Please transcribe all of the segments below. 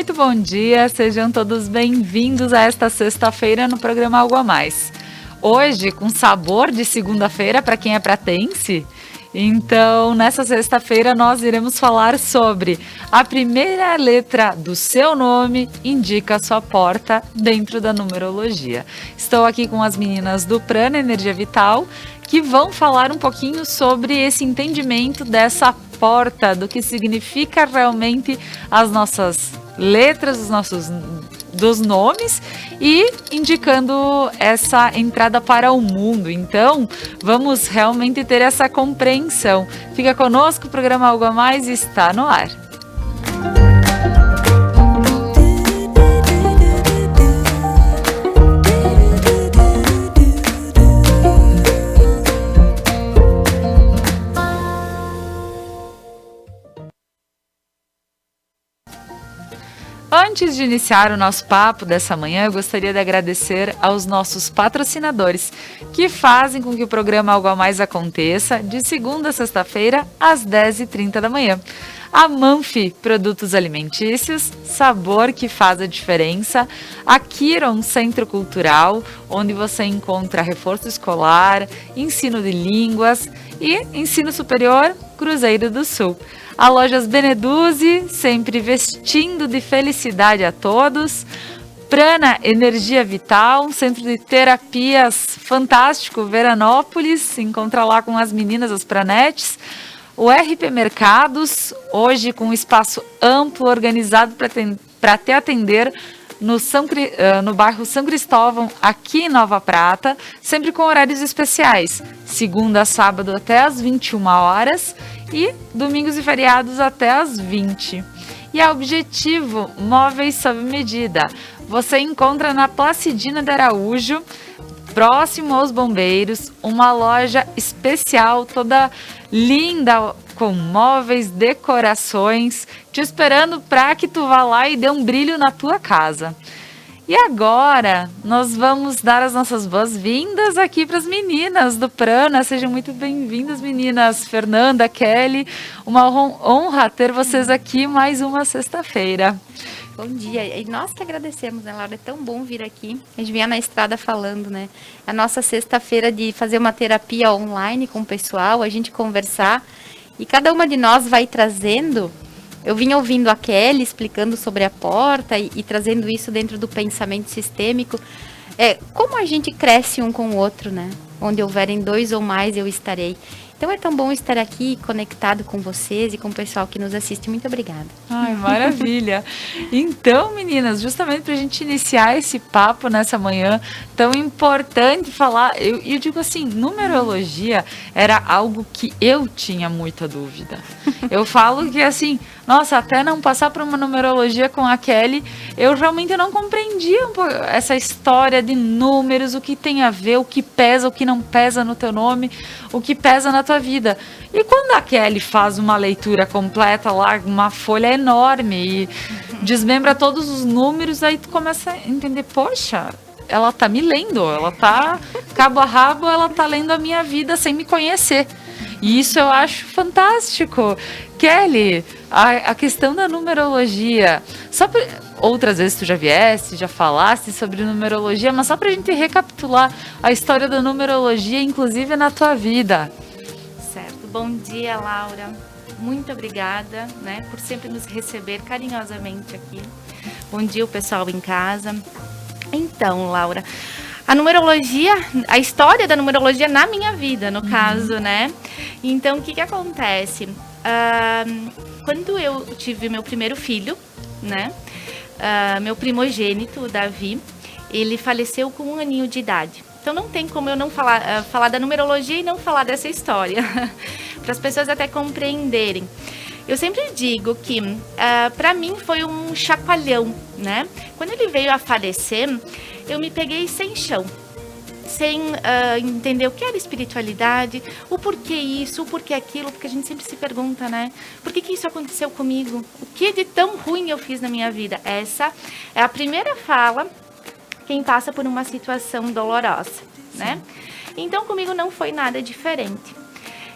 muito bom dia, sejam todos bem-vindos a esta sexta-feira no programa Algo a Mais. Hoje, com sabor de segunda-feira para quem é pratense, então nessa sexta-feira nós iremos falar sobre a primeira letra do seu nome indica a sua porta dentro da numerologia. Estou aqui com as meninas do Prana Energia Vital, que vão falar um pouquinho sobre esse entendimento dessa porta, do que significa realmente as nossas letras, dos nomes e indicando essa entrada para o mundo. Então, vamos realmente ter essa compreensão. Fica conosco, o programa Algo a Mais está no ar. Antes de iniciar o nosso papo dessa manhã, eu gostaria de agradecer aos nossos patrocinadores, que fazem com que o programa Algo a Mais aconteça de segunda a sexta-feira, às 10h30 da manhã. A Manfi, produtos alimentícios, sabor que faz a diferença. A Kiron, Centro Cultural, onde você encontra reforço escolar, ensino de línguas e ensino superior, Cruzeiro do Sul. A Lojas Beneduzzi, sempre vestindo de felicidade a todos. Prana Energia Vital, um centro de terapias fantástico, Veranópolis, se encontra lá com as meninas, as pranetes. O RP Mercados, hoje com um espaço amplo, organizado para te atender no bairro São Cristóvão, aqui em Nova Prata, sempre com horários especiais, segunda a sábado até às 21 horas e domingos e feriados até às 20. E a Objetivo Móveis sob medida, você encontra na Placidina de Araújo, próximo aos Bombeiros, uma loja especial, toda linda, com móveis, decorações, te esperando para que tu vá lá e dê um brilho na tua casa. E agora, nós vamos dar as nossas boas-vindas aqui para as meninas do Prana. Sejam muito bem-vindas, meninas. Fernanda, Kelly, uma honra ter vocês aqui mais uma sexta-feira. Bom dia, e nós que agradecemos, né, Laura? É tão bom vir aqui. A gente vinha na estrada falando, né? A nossa sexta-feira de fazer uma terapia online com o pessoal, a gente conversar. E cada uma de nós vai trazendo. Eu vinha ouvindo a Kelly explicando sobre a porta e trazendo isso dentro do pensamento sistêmico. Como a gente cresce um com o outro, né? Onde houverem dois ou mais, eu estarei. Então é tão bom estar aqui conectado com vocês e com o pessoal que nos assiste. Muito obrigada. Ai, maravilha. Então, meninas, justamente para a gente iniciar esse papo nessa manhã tão importante falar, eu digo assim, numerologia era algo que eu tinha muita dúvida. Eu falo que assim, nossa, até não passar por uma numerologia com a Kelly, eu realmente não compreendia essa história de números, o que tem a ver, o que pesa, o que não pesa no teu nome, o que pesa na tua vida. E quando a Kelly faz uma leitura completa lá, uma folha enorme e desmembra todos os números, aí tu começa a entender, poxa, ela tá me lendo, ela tá cabo a rabo, ela tá lendo a minha vida sem me conhecer. E isso eu acho fantástico. Kelly, a questão da numerologia, outras vezes tu já vieste, já falaste sobre numerologia, mas só pra gente recapitular a história da numerologia, inclusive na tua vida. Certo, bom dia, Laura. Muito obrigada, né, por sempre nos receber carinhosamente aqui. Bom dia, o pessoal em casa. Então, Laura, a numerologia, a história da numerologia na minha vida, no caso, né? Então, o que acontece? Quando eu tive meu primeiro filho, né? Meu primogênito, o Davi, ele faleceu com 1 aninho de idade. Então, não tem como eu não falar da numerologia e não falar dessa história, para as pessoas até compreenderem. Eu sempre digo que, para mim, foi um chacoalhão, né? Quando ele veio a falecer, eu me peguei sem chão, sem entender o que era espiritualidade, o porquê isso, o porquê aquilo, porque a gente sempre se pergunta, né? Por que isso aconteceu comigo? O que de tão ruim eu fiz na minha vida? Essa é a primeira fala quem passa por uma situação dolorosa, né? Então, comigo não foi nada diferente.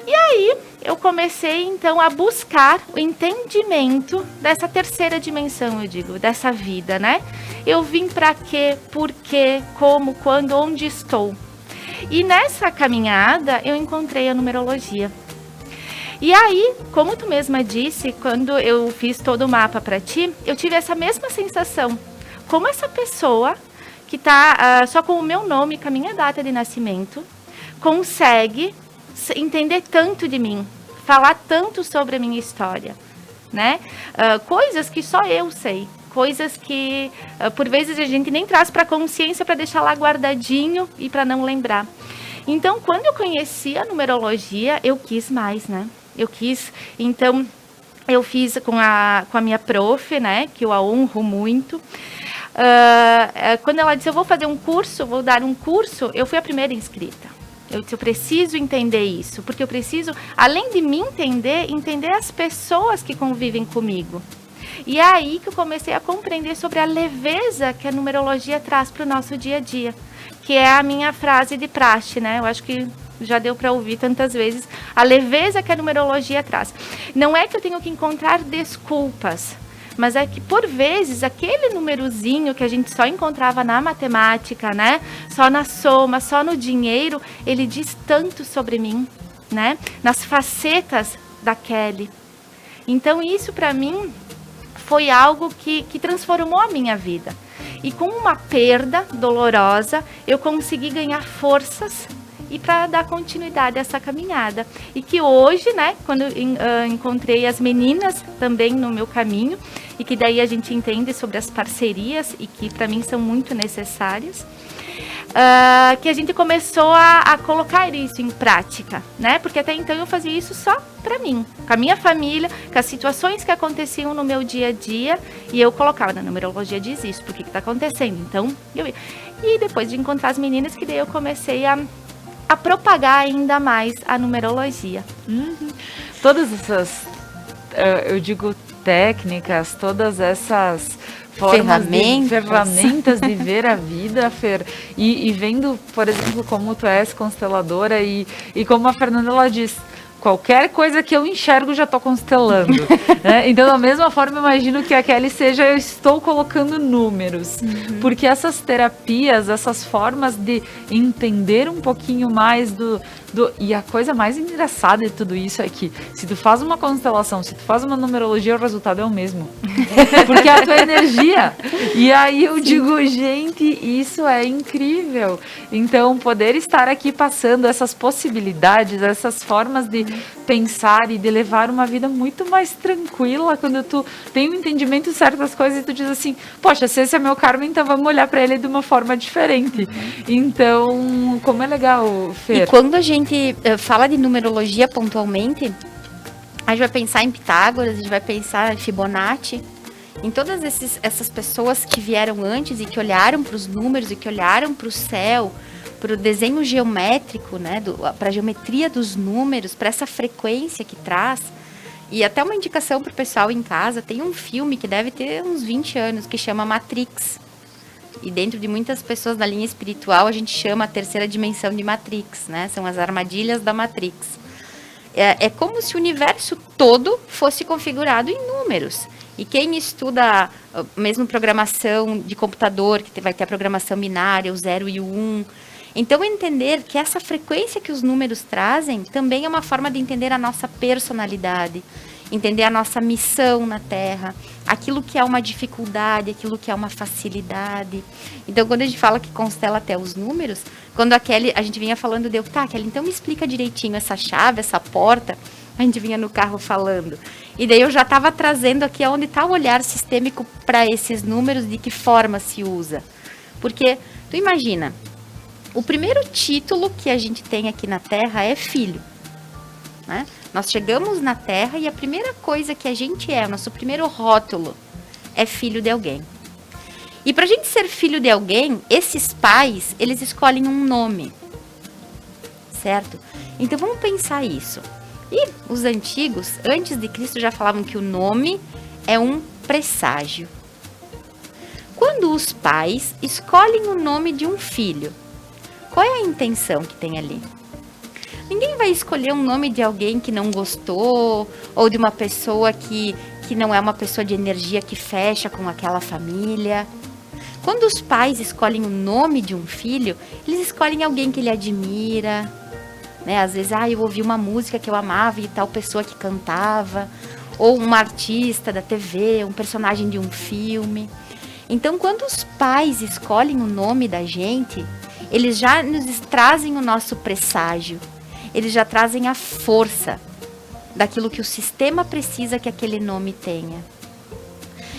E aí, eu comecei, então, a buscar o entendimento dessa terceira dimensão, eu digo, dessa vida, né? Eu vim para quê, por quê, como, quando, onde estou. E nessa caminhada, eu encontrei a numerologia. E aí, como tu mesma disse, quando eu fiz todo o mapa para ti, eu tive essa mesma sensação. Como essa pessoa, que está só com o meu nome, com a minha data de nascimento, consegue entender tanto de mim, falar tanto sobre a minha história, né? Coisas que só eu sei, coisas que por vezes a gente nem traz para a consciência para deixar lá guardadinho e para não lembrar. Então, quando eu conheci a numerologia, eu quis mais, né? Então, eu fiz com a minha prof, né? Que eu a honro muito. Quando ela disse, eu vou fazer um curso, vou dar um curso, eu fui a primeira inscrita. Eu preciso entender isso, porque eu preciso, além de me entender as pessoas que convivem comigo. E é aí que eu comecei a compreender sobre a leveza que a numerologia traz para o nosso dia a dia, que é a minha frase de praxe, né? Eu acho que já deu para ouvir tantas vezes, a leveza que a numerologia traz. Não é que eu tenho que encontrar desculpas, mas é que, por vezes, aquele númerozinho que a gente só encontrava na matemática, né? Só na soma, só no dinheiro, ele diz tanto sobre mim, né? Nas facetas da Kelly. Então, isso, para mim, foi algo que transformou a minha vida. E com uma perda dolorosa, eu consegui ganhar forças e para dar continuidade a essa caminhada. E que hoje, né, quando encontrei as meninas também no meu caminho, e que daí a gente entende sobre as parcerias, e que para mim são muito necessárias, que a gente começou a colocar isso em prática, né? Porque até então eu fazia isso só para mim, com a minha família, com as situações que aconteciam no meu dia a dia, e eu colocava, na numerologia diz isso, por que está acontecendo? Então, e depois de encontrar as meninas, que daí eu comecei a propagar ainda mais a numerologia. Todas essas, eu digo técnicas, todas essas ferramentas de ver a vida, Fer, e vendo, por exemplo, como tu és consteladora e como a Fernanda ela diz, qualquer coisa que eu enxergo já estou constelando. Né? Então, da mesma forma, imagino que a Kelly seja, eu estou colocando números. Porque essas terapias, essas formas de entender um pouquinho mais e a coisa mais engraçada de tudo isso é que, se tu faz uma constelação, se tu faz uma numerologia, o resultado é o mesmo. Porque é a tua energia. E aí eu digo, gente, isso é incrível. Então, poder estar aqui passando essas possibilidades, essas formas de pensar e de levar uma vida muito mais tranquila, quando tu tem um entendimento de certas coisas e tu diz assim, poxa, se esse é meu karma, então vamos olhar para ele de uma forma diferente. Então, como é legal, Fer. E quando a gente fala de numerologia pontualmente, a gente vai pensar em Pitágoras, a gente vai pensar em Fibonacci, em todas essas pessoas que vieram antes e que olharam para os números e que olharam para o céu, para o desenho geométrico, né, para a geometria dos números, para essa frequência que traz. E até uma indicação para o pessoal em casa, tem um filme que deve ter uns 20 anos, que chama Matrix. E dentro de muitas pessoas da linha espiritual, a gente chama a terceira dimensão de Matrix, né? São as armadilhas da Matrix. É como se o universo todo fosse configurado em números. E quem estuda mesmo programação de computador, que vai ter a programação binária, o 0 e o 1... Então, entender que essa frequência que os números trazem também é uma forma de entender a nossa personalidade, entender a nossa missão na Terra, aquilo que é uma dificuldade, aquilo que é uma facilidade. Então, quando a gente fala que constela até os números, quando a gente vinha falando, Kelly, então me explica direitinho essa chave, essa porta, a gente vinha no carro falando. E daí eu já estava trazendo aqui onde está o olhar sistêmico para esses números, de que forma se usa. Porque, tu imagina, o primeiro título que a gente tem aqui na Terra é filho, né? Nós chegamos na Terra e a primeira coisa que a gente o nosso primeiro rótulo, é filho de alguém. E para a gente ser filho de alguém, esses pais, eles escolhem um nome, certo? Então vamos pensar isso. E os antigos, antes de Cristo, já falavam que o nome é um presságio. Quando os pais escolhem o nome de um filho, qual é a intenção que tem ali? Ninguém vai escolher um nome de alguém que não gostou, ou de uma pessoa que não é uma pessoa de energia que fecha com aquela família. Quando os pais escolhem o nome de um filho, eles escolhem alguém que ele admira, né? Às vezes, eu ouvi uma música que eu amava e tal pessoa que cantava, ou um artista da TV, um personagem de um filme. Então, quando os pais escolhem o nome da gente, eles já nos trazem o nosso presságio, eles já trazem a força daquilo que o sistema precisa que aquele nome tenha.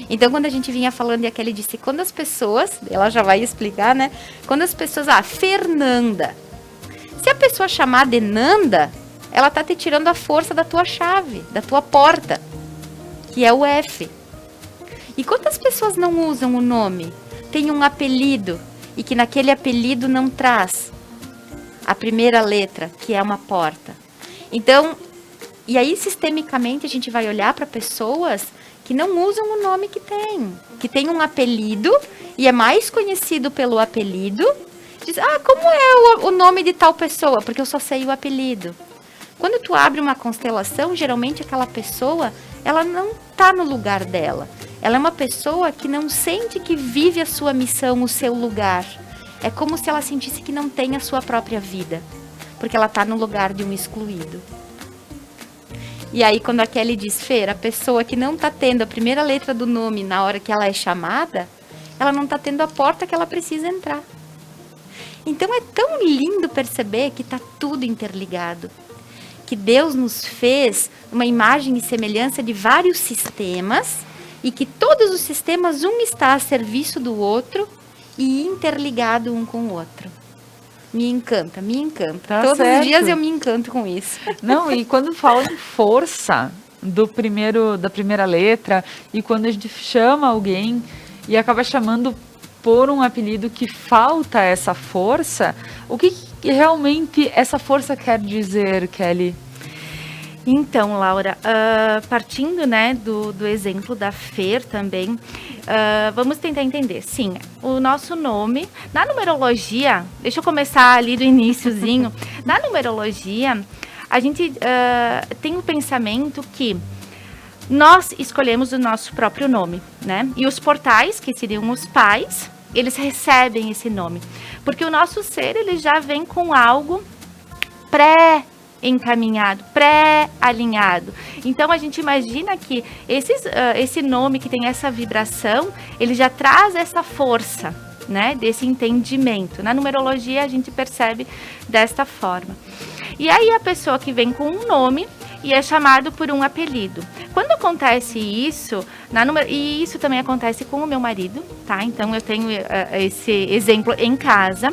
Então, quando a gente vinha falando, e a Kelly disse, quando as pessoas, ela já vai explicar, né? Quando as pessoas, Fernanda. Se a pessoa chamar de Nanda, ela tá te tirando a força da tua chave, da tua porta, que é o F. E quantas pessoas não usam o nome? Tem um apelido, e que naquele apelido não traz a primeira letra, que é uma porta. Então, e aí sistemicamente a gente vai olhar para pessoas que não usam o nome que tem um apelido e é mais conhecido pelo apelido. Diz, como é o nome de tal pessoa? Porque eu só sei o apelido. Quando tu abre uma constelação, geralmente aquela pessoa, ela não está no lugar dela. Ela é uma pessoa que não sente que vive a sua missão, o seu lugar. É como se ela sentisse que não tem a sua própria vida, porque ela está no lugar de um excluído. E aí, quando a Kelly diz, Fer, a pessoa que não está tendo a primeira letra do nome na hora que ela é chamada, ela não está tendo a porta que ela precisa entrar. Então, é tão lindo perceber que está tudo interligado. Que Deus nos fez uma imagem e semelhança de vários sistemas e que todos os sistemas, um está a serviço do outro e interligado um com o outro. Me encanta, me encanta. Tá Todos certo. os dias eu me encanto com isso. Não, e quando fala em força da primeira letra, e quando a gente chama alguém e acaba chamando por um apelido que falta essa força, o que realmente essa força quer dizer, Kelly? Então, Laura, partindo, né, do exemplo da Fer também, vamos tentar entender. Sim, o nosso nome, na numerologia, deixa eu começar ali do iniciozinho, na numerologia, a gente tem o pensamento que nós escolhemos o nosso próprio nome, né? E os portais, que seriam os pais, eles recebem esse nome. Porque o nosso ser, ele já vem com algo pré-encaminhado, pré-alinhado. Então, a gente imagina que esse nome que tem essa vibração, ele já traz essa força, né? Desse entendimento. Na numerologia, a gente percebe desta forma. E aí, a pessoa que vem com um nome e é chamado por um apelido. Quando acontece isso, e isso também acontece com o meu marido, tá? Então, eu tenho esse exemplo em casa.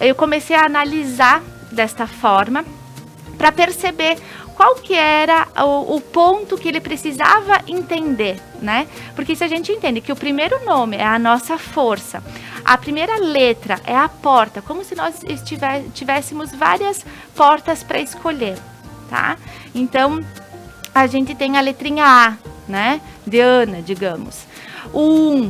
Eu comecei a analisar desta forma para perceber qual que era o ponto que ele precisava entender, né? Porque se a gente entende que o primeiro nome é a nossa força, a primeira letra é a porta, como se nós tivéssemos várias portas para escolher, tá? Então, a gente tem a letrinha A, né? De Ana, digamos. O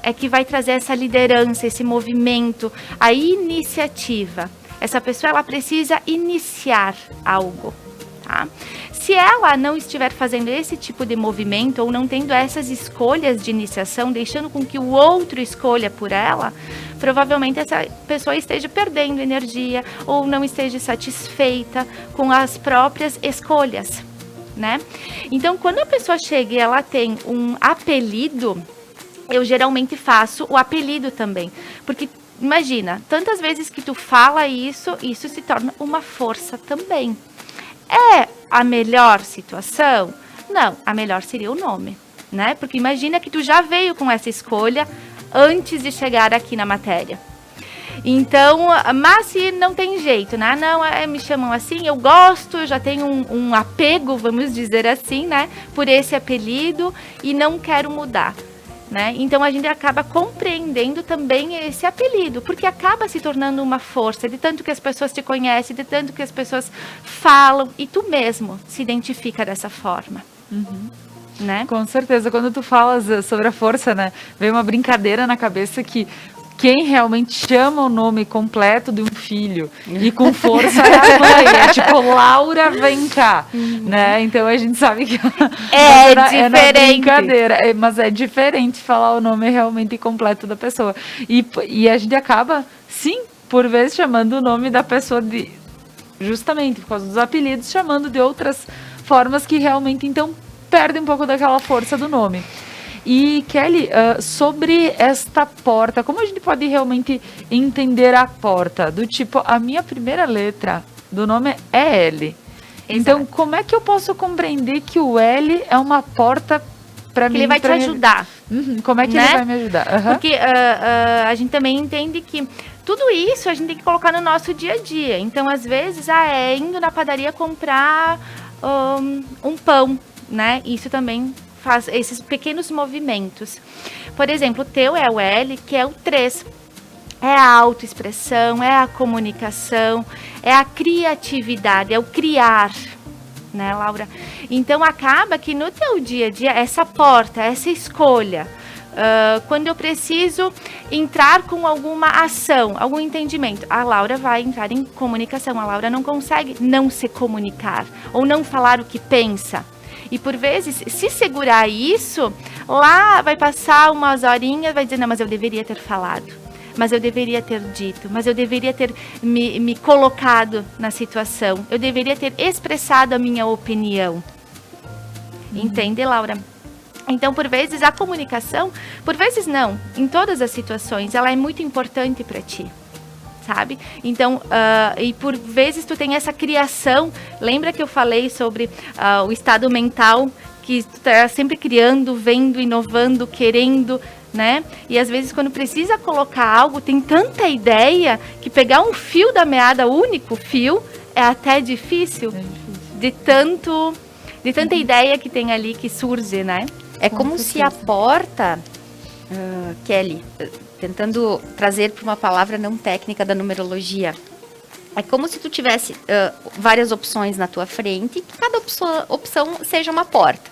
é que vai trazer essa liderança, esse movimento, a iniciativa. Essa pessoa, ela precisa iniciar algo, tá? Se ela não estiver fazendo esse tipo de movimento ou não tendo essas escolhas de iniciação, deixando com que o outro escolha por ela, provavelmente essa pessoa esteja perdendo energia ou não esteja satisfeita com as próprias escolhas, né? Então, quando a pessoa chega e ela tem um apelido, eu geralmente faço o apelido também, porque imagina, tantas vezes que tu fala isso se torna uma força também. É a melhor situação? Não, a melhor seria o nome, né? Porque imagina que tu já veio com essa escolha antes de chegar aqui na matéria. Então, mas se não tem jeito, né? Não, me chamam assim, eu gosto, eu já tenho um apego, vamos dizer assim, né? Por esse apelido e não quero mudar. Né? Então a gente acaba compreendendo também esse apelido, porque acaba se tornando uma força, de tanto que as pessoas te conhecem, de tanto que as pessoas falam, e tu mesmo se identifica dessa forma. Uhum. Né? Com certeza, quando tu falas sobre a força, né, vem uma brincadeira na cabeça que quem realmente chama o nome completo de um filho e com força é a mãe. É tipo, Laura, vem cá, né? Então a gente sabe que É na diferente. brincadeira, mas é diferente falar o nome realmente completo da pessoa. E a gente acaba, sim, por vezes chamando o nome da pessoa justamente por causa dos apelidos, chamando de outras formas que realmente, então, perdem um pouco daquela força do nome. E, Kelly, sobre esta porta, como a gente pode realmente entender a porta? Do tipo, a minha primeira letra do nome é L. Exato. Então, como é que eu posso compreender que o L é uma porta para mim? Ele vai te ajudar. Como é que né? ele vai me ajudar? Porque a gente também entende que tudo isso a gente tem que colocar no nosso dia a dia. Então, às vezes, é indo na padaria comprar um pão, né? Isso também faz esses pequenos movimentos. Por exemplo, o teu é o L, que é o 3. É a autoexpressão, é a comunicação, é a criatividade, é o criar, né, Laura? Então, acaba que no teu dia a dia, essa porta, essa escolha, quando eu preciso entrar com alguma ação, algum entendimento, a Laura vai entrar em comunicação. A Laura não consegue não se comunicar ou não falar o que pensa. E por vezes, se segurar isso, lá vai passar umas horinhas, vai dizer, não, mas eu deveria ter falado, mas eu deveria ter dito, mas eu deveria ter me colocado na situação, eu deveria ter expressado a minha opinião. Entende, Laura? Então, por vezes, a comunicação, por vezes não, em todas as situações, ela é muito importante para ti, sabe? Então, e por vezes tu tem essa criação, lembra que eu falei sobre o estado mental, que tu tá sempre criando, vendo, inovando, querendo, né? E às vezes quando precisa colocar algo, tem tanta ideia, que pegar um fio da meada, único fio, é até difícil, de tanta ideia que tem ali que surge, né? É como se a porta, Kelly, tentando trazer para uma palavra não técnica da numerologia, é como se tu tivesse várias opções na tua frente, que cada opção seja uma porta.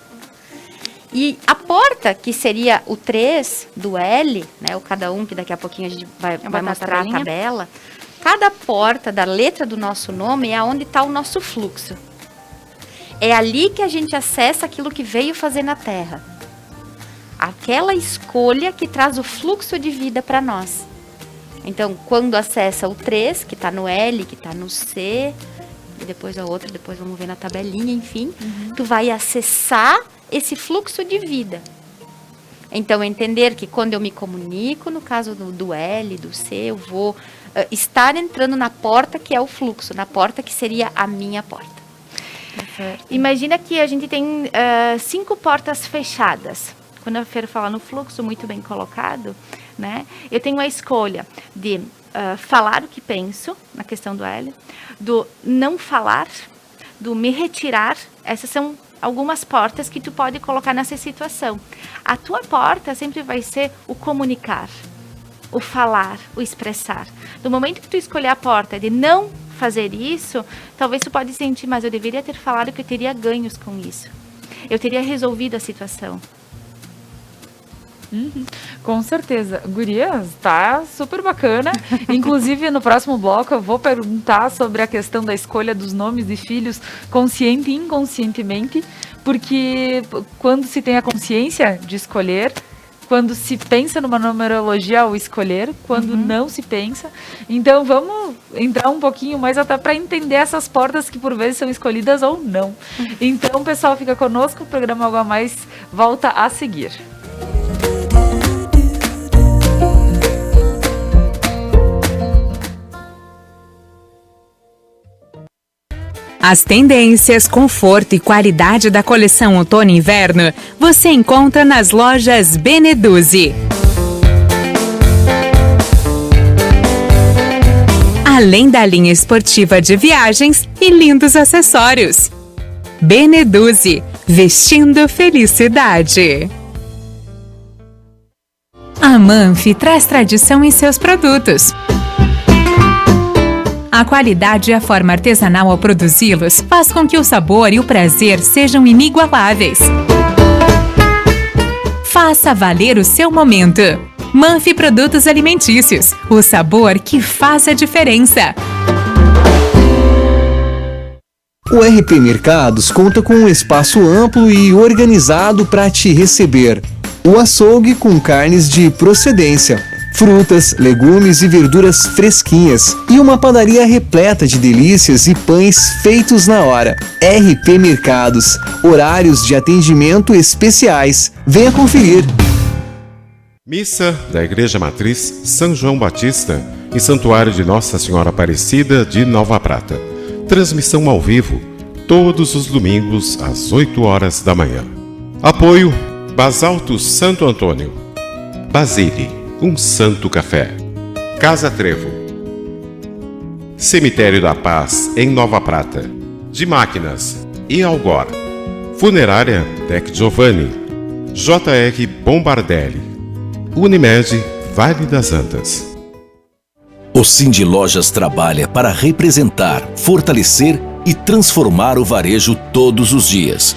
E a porta, que seria o 3 do L, né, o cada um, que daqui a pouquinho a gente vai mostrar a tabela, cada porta da letra do nosso nome é onde está o nosso fluxo. É ali que a gente acessa aquilo que veio fazer na Terra. Aquela escolha que traz o fluxo de vida para nós. Então, quando acessa o 3, que está no L, que está no C, e depois a outra, depois vamos ver na tabelinha, enfim, tu vai acessar esse fluxo de vida. Então, entender que quando eu me comunico, no caso do L, do C, eu vou estar entrando na porta que é o fluxo, na porta que seria a minha porta. Imagina que a gente tem 5 portas fechadas. Quando a Fer fala no fluxo, muito bem colocado, né? Eu tenho a escolha de falar o que penso, na questão do L, do não falar, do me retirar. Essas são algumas portas que tu pode colocar nessa situação. A tua porta sempre vai ser o comunicar, o falar, o expressar. Do momento que tu escolher a porta de não fazer isso, talvez tu pode sentir, mas eu deveria ter falado que eu teria ganhos com isso. Eu teria resolvido a situação. Com certeza. Gurias, tá super bacana. Inclusive, no próximo bloco, eu vou perguntar sobre a questão da escolha dos nomes de filhos, consciente e inconscientemente, porque quando se tem a consciência de escolher, quando se pensa numa numerologia ao escolher, quando não se pensa. Então, vamos entrar um pouquinho mais até para entender essas portas que por vezes são escolhidas ou não. Então, pessoal, fica conosco, o programa Algo a Mais volta a seguir. As tendências, conforto e qualidade da coleção outono e inverno você encontra nas lojas Beneduzzi. Além da linha esportiva de viagens e lindos acessórios. Beneduzzi, vestindo felicidade. A Manfi traz tradição em seus produtos. A qualidade e a forma artesanal ao produzi-los faz com que o sabor e o prazer sejam inigualáveis. Faça valer o seu momento. Manfi Produtos Alimentícios, o sabor que faz a diferença. O RP Mercados conta com um espaço amplo e organizado para te receber. O açougue com carnes de procedência, frutas, legumes e verduras fresquinhas e uma padaria repleta de delícias e pães feitos na hora. RP Mercados, horários de atendimento especiais. Venha conferir. Missa da Igreja Matriz São João Batista, em Santuário de Nossa Senhora Aparecida de Nova Prata. Transmissão ao vivo, todos os domingos às 8 horas da manhã. Apoio Basalto Santo Antônio, Basile, um santo café, Casa Trevo, Cemitério da Paz em Nova Prata, de Máquinas e Algor, Funerária Tec Giovanni, JR Bombardelli, Unimed Vale das Antas. O Cindy Lojas trabalha para representar, fortalecer e transformar o varejo todos os dias.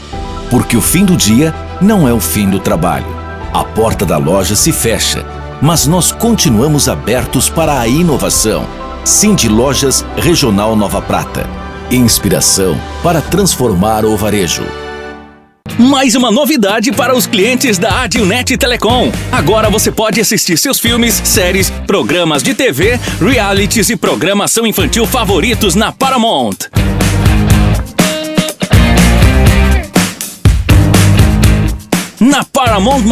Porque o fim do dia não é o fim do trabalho. A porta da loja se fecha, mas nós continuamos abertos para a inovação. Cindy Lojas Regional Nova Prata. Inspiração para transformar o varejo. Mais uma novidade para os clientes da Adilnet Telecom. Agora você pode assistir seus filmes, séries, programas de TV, realities e programação infantil favoritos na Paramount. Na Paramount+.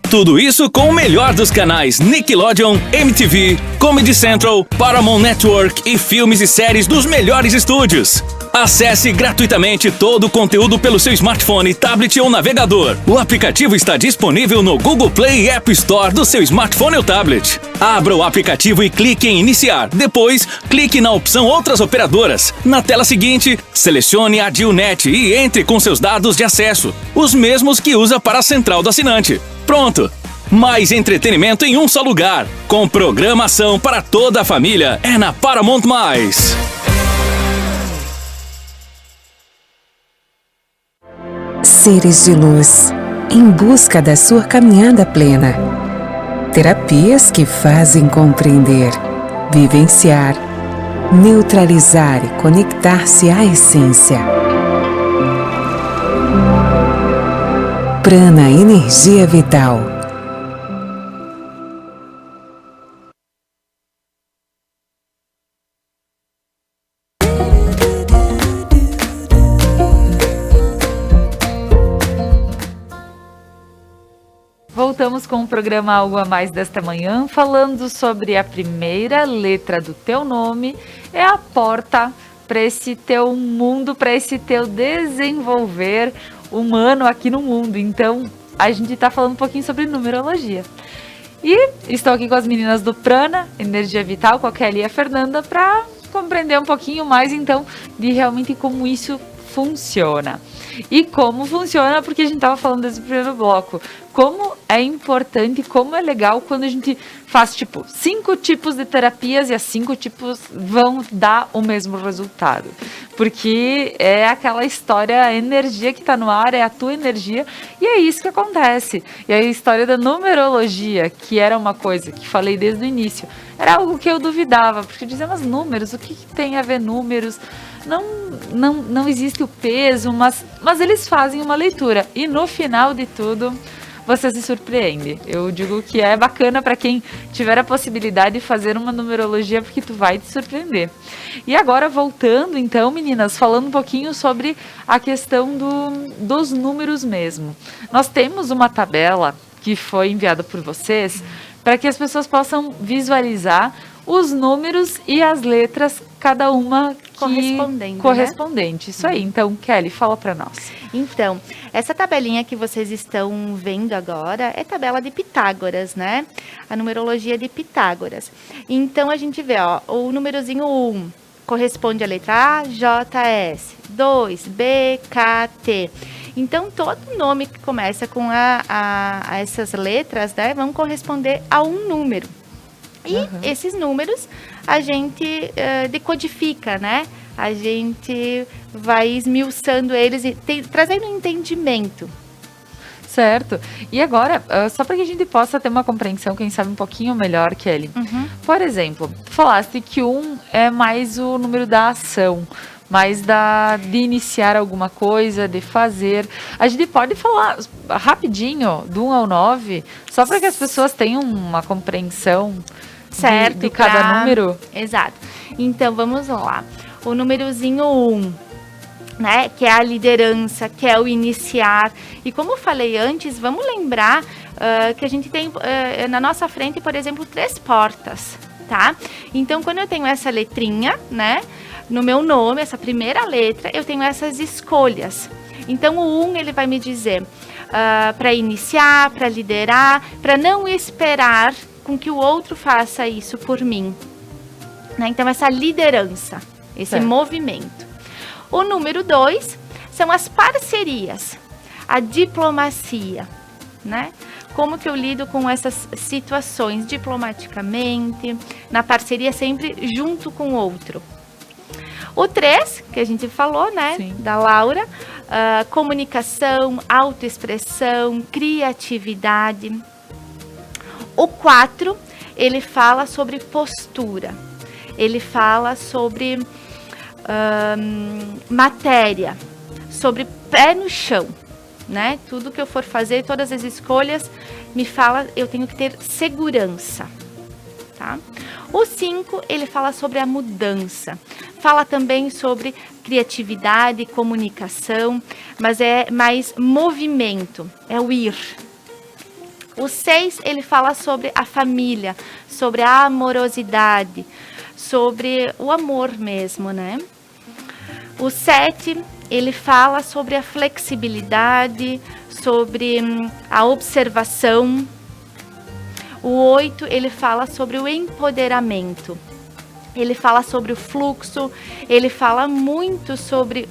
Tudo isso com o melhor dos canais Nickelodeon, MTV, Comedy Central, Paramount Network e filmes e séries dos melhores estúdios. Acesse gratuitamente todo o conteúdo pelo seu smartphone, tablet ou navegador. O aplicativo está disponível no Google Play e App Store do seu smartphone ou tablet. Abra o aplicativo e clique em Iniciar. Depois, clique na opção Outras Operadoras. Na tela seguinte, selecione a Adilnet e entre com seus dados de acesso, os mesmos que usa para a central do assinante. Pronto! Mais entretenimento em um só lugar. Com programação para toda a família. É na Paramount+. Seres de luz, em busca da sua caminhada plena. Terapias que fazem compreender, vivenciar, neutralizar e conectar-se à essência. Prana Energia Vital. Voltamos com o programa Algo a Mais desta manhã, falando sobre a primeira letra do teu nome, é a porta para esse teu mundo, para esse teu desenvolver humano aqui no mundo. Então, a gente está falando um pouquinho sobre numerologia. E estou aqui com as meninas do Prana, Energia Vital, com a Kelly e a Fernanda, para compreender um pouquinho mais, então, de realmente como isso funciona. E como funciona, porque a gente estava falando desde o primeiro bloco, como é importante, como é legal quando a gente faz, 5 tipos de terapias e as 5 tipos vão dar o mesmo resultado. Porque é aquela história, a energia que está no ar, é a tua energia, e é isso que acontece. E a história da numerologia, que era uma coisa que falei desde o início, era algo que eu duvidava, porque eu dizia, mas números, o que tem a ver números? Não existe o peso, mas eles fazem uma leitura. E no final de tudo, você se surpreende. Eu digo que é bacana para quem tiver a possibilidade de fazer uma numerologia, porque tu vai te surpreender. E agora, voltando então, meninas, falando um pouquinho sobre a questão dos números mesmo. Nós temos uma tabela que foi enviada por vocês, para que as pessoas possam visualizar os números e as letras, cada uma correspondente. Né? Isso aí. Então, Kelly, fala para nós. Então, essa tabelinha que vocês estão vendo agora é tabela de Pitágoras, né? A numerologia de Pitágoras. Então, a gente vê, ó, o númerozinho 1 corresponde à letra A, J, S. 2, B, K, T. Então, todo nome que começa com a essas letras, né, vão corresponder a um número. E esses números a gente decodifica, né? A gente vai esmiuçando eles e trazendo entendimento. Certo. E agora, só para que a gente possa ter uma compreensão, quem sabe um pouquinho melhor, Kelly. Por exemplo, tu falaste que 1 é mais o número da ação, mais de iniciar alguma coisa, de fazer. A gente pode falar rapidinho do 1 ao 9, só para que as pessoas tenham uma compreensão Certo, de cada número? Exato. Então, vamos lá. O númerozinho 1, né, que é a liderança, que é o iniciar. E como eu falei antes, vamos lembrar que a gente tem na nossa frente, por exemplo, 3 portas, tá? Então, quando eu tenho essa letrinha, né, no meu nome, essa primeira letra, eu tenho essas escolhas. Então, o 1, ele vai me dizer para iniciar, para liderar, para não esperar com que o outro faça isso por mim. Né? Então, essa liderança, esse movimento. O número 2 são as parcerias, a diplomacia, né? Como que eu lido com essas situações diplomaticamente, na parceria sempre junto com o outro. O 3, que a gente falou, né, da Laura, comunicação, autoexpressão, criatividade. O 4, ele fala sobre postura, ele fala sobre matéria, sobre pé no chão, né? Tudo que eu for fazer, todas as escolhas, me fala, eu tenho que ter segurança, tá? O 5, ele fala sobre a mudança, fala também sobre criatividade, comunicação, mas é mais movimento, é o ir. O 6, ele fala sobre a família, sobre a amorosidade, sobre o amor mesmo, né? O 7, ele fala sobre a flexibilidade, sobre a observação. O 8, ele fala sobre o empoderamento. Ele fala sobre o fluxo, ele fala muito sobre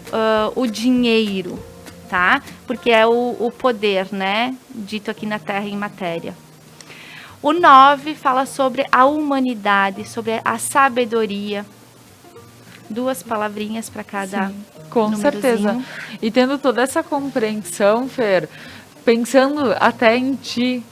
o dinheiro, tá? Porque é o poder, né? Dito aqui na Terra em matéria. O 9 fala sobre a humanidade, sobre a sabedoria. 2 palavrinhas para cada. Sim, com certeza. E tendo toda essa compreensão, Fer, pensando até em ti,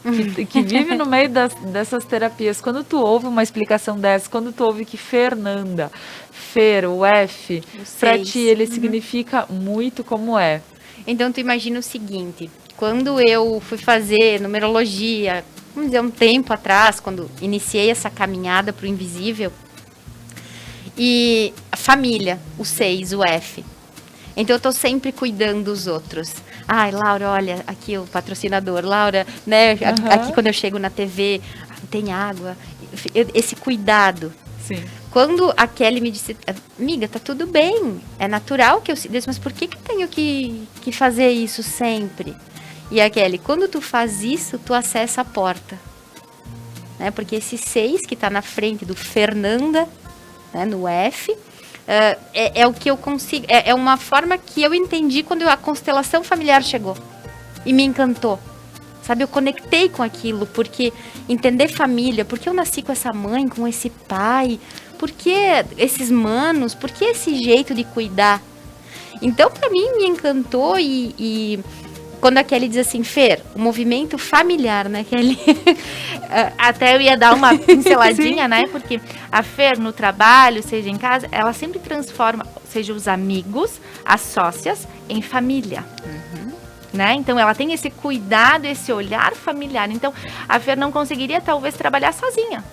que vive no meio dessas terapias, quando tu ouve uma explicação dessa, quando tu ouve que Fernanda, Fer, o F, para ti ele significa muito como é. Então, tu imagina o seguinte, quando eu fui fazer numerologia, vamos dizer, um tempo atrás, quando iniciei essa caminhada para o invisível, e a família, o 6, o F. Então, eu tô sempre cuidando dos outros. Ai, Laura, olha, aqui o patrocinador. Laura, né, aqui quando eu chego na TV, tem água. Esse cuidado. Sim. Quando a Kelly me disse, amiga, tá tudo bem, é natural que eu disse, mas por que eu tenho que fazer isso sempre? E a Kelly, quando tu faz isso, tu acessa a porta. Né? Porque esse 6 que tá na frente do Fernanda, né, no F, é o que eu consigo, é uma forma que eu entendi quando a constelação familiar chegou e me encantou, sabe, eu conectei com aquilo, porque entender família, porque eu nasci com essa mãe, com esse pai, porque esses manos, porque esse jeito de cuidar, então para mim me encantou e quando a Kelly diz assim, Fer, o movimento familiar, né, Kelly? Até eu ia dar uma pinceladinha, né? Porque a Fer, no trabalho, seja em casa, ela sempre transforma, seja os amigos, as sócias, em família. Né? Então, ela tem esse cuidado, esse olhar familiar. Então, a Fer não conseguiria, talvez, trabalhar sozinha.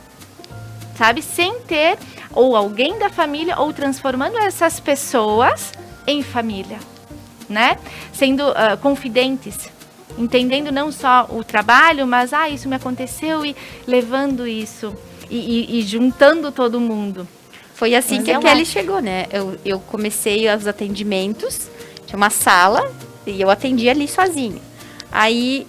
Sabe? Sem ter ou alguém da família ou transformando essas pessoas em família. Né? Sendo confidentes, entendendo não só o trabalho, mas isso me aconteceu e levando isso e juntando todo mundo. Foi assim que a Kelly chegou, né? Eu comecei os atendimentos, tinha uma sala e eu atendia ali sozinha. Aí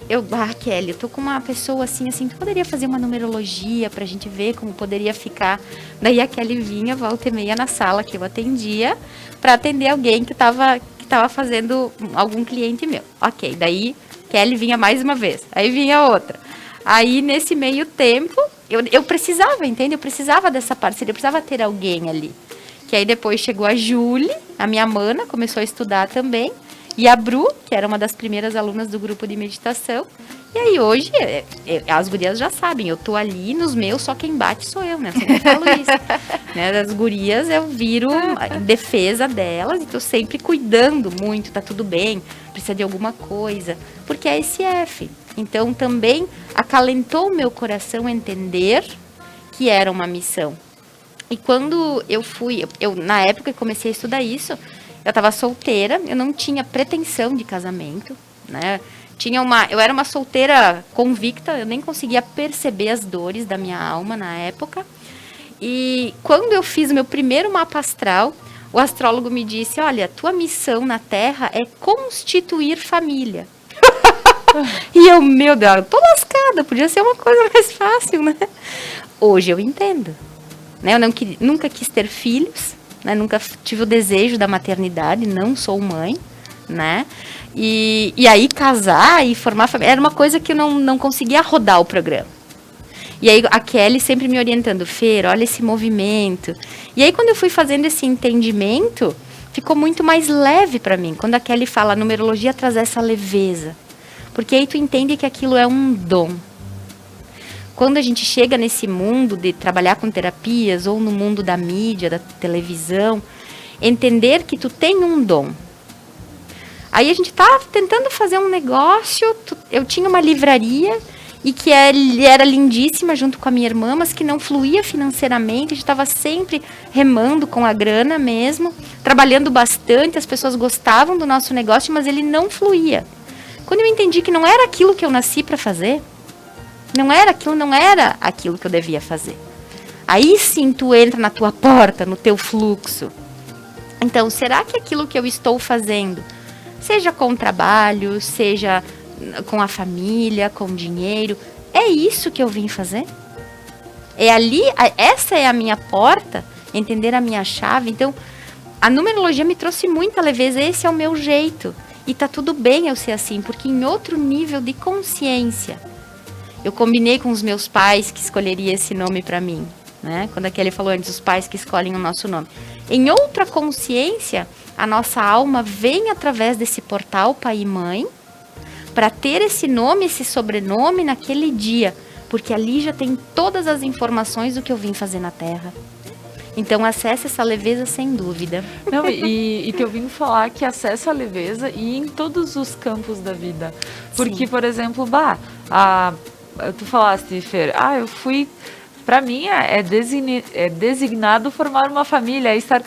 Kelly, eu tô com uma pessoa assim, tu poderia fazer uma numerologia pra gente ver como poderia ficar? Daí a Kelly vinha, volta e meia na sala que eu atendia, pra atender alguém que tava fazendo algum cliente meu. Ok, daí Kelly vinha mais uma vez, aí vinha outra. Aí nesse meio tempo, eu precisava, entende? Eu precisava dessa parceria, eu precisava ter alguém ali. Que aí depois chegou a Julie, a minha mana, começou a estudar também. e a Bru, que era uma das primeiras alunas do grupo de meditação. E aí hoje, as gurias já sabem, eu tô ali nos meus, só quem bate sou eu, né? Eu sempre falo isso. Né? As gurias eu viro em defesa delas e tô sempre cuidando muito, tá tudo bem, precisa de alguma coisa, porque é SF. Então também acalentou o meu coração entender que era uma missão. E quando eu na época que comecei a estudar isso, eu estava solteira, eu não tinha pretensão de casamento, né? Eu era uma solteira convicta, eu nem conseguia perceber as dores da minha alma na época. E quando eu fiz o meu primeiro mapa astral, o astrólogo me disse, olha, tua missão na Terra é constituir família. E eu, meu Deus, eu tô lascada, podia ser uma coisa mais fácil, né? Hoje eu entendo. Né? Eu nunca quis ter filhos, né? Nunca tive o desejo da maternidade, não sou mãe, né? E aí casar e formar família era uma coisa que eu não conseguia rodar o programa. E aí a Kelly sempre me orientando, Fer, olha esse movimento. E aí quando eu fui fazendo esse entendimento, ficou muito mais leve para mim. Quando a Kelly fala, a numerologia traz essa leveza. Porque aí tu entende que aquilo é um dom. Quando a gente chega nesse mundo de trabalhar com terapias ou no mundo da mídia, da televisão, entender que tu tem um dom. Aí a gente tá tentando fazer um negócio, eu tinha uma livraria e que era lindíssima junto com a minha irmã, mas que não fluía financeiramente, a gente estava sempre remando com a grana mesmo, trabalhando bastante, as pessoas gostavam do nosso negócio, mas ele não fluía. Quando eu entendi que não era aquilo que eu nasci para fazer, não era aquilo que eu devia fazer. Aí sim tu entra na tua porta, no teu fluxo. Então, será que aquilo que eu estou fazendo, seja com o trabalho, seja com a família, com o dinheiro, é isso que eu vim fazer? É ali, essa é a minha porta, entender a minha chave. Então, a numerologia me trouxe muita leveza, esse é o meu jeito. E tá tudo bem eu ser assim, porque em outro nível de consciência, eu combinei com os meus pais que escolheria esse nome para mim, né? Quando a Kelly falou antes, os pais que escolhem o nosso nome. Em outra consciência, a nossa alma vem através desse portal pai e mãe para ter esse nome, esse sobrenome naquele dia, porque ali já tem todas as informações do que eu vim fazer na Terra. Então, acesse essa leveza sem dúvida. Não, e te ouvindo falar que acessa a leveza e em todos os campos da vida. Porque, por exemplo, tu falaste, Fer, eu fui... Para mim, é designado formar uma família, é estar...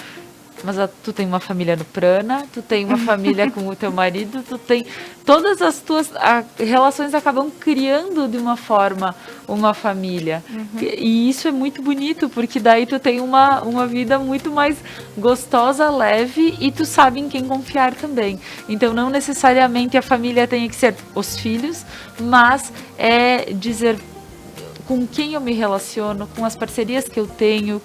Mas tu tem uma família no prana, tu tem uma família com o teu marido, tu tem... Todas as tuas relações acabam criando de uma forma uma família. E isso é muito bonito, porque daí tu tem uma vida muito mais gostosa, leve, e tu sabe em quem confiar também. Então, não necessariamente a família tem que ser os filhos, mas é dizer... com quem eu me relaciono, com as parcerias que eu tenho,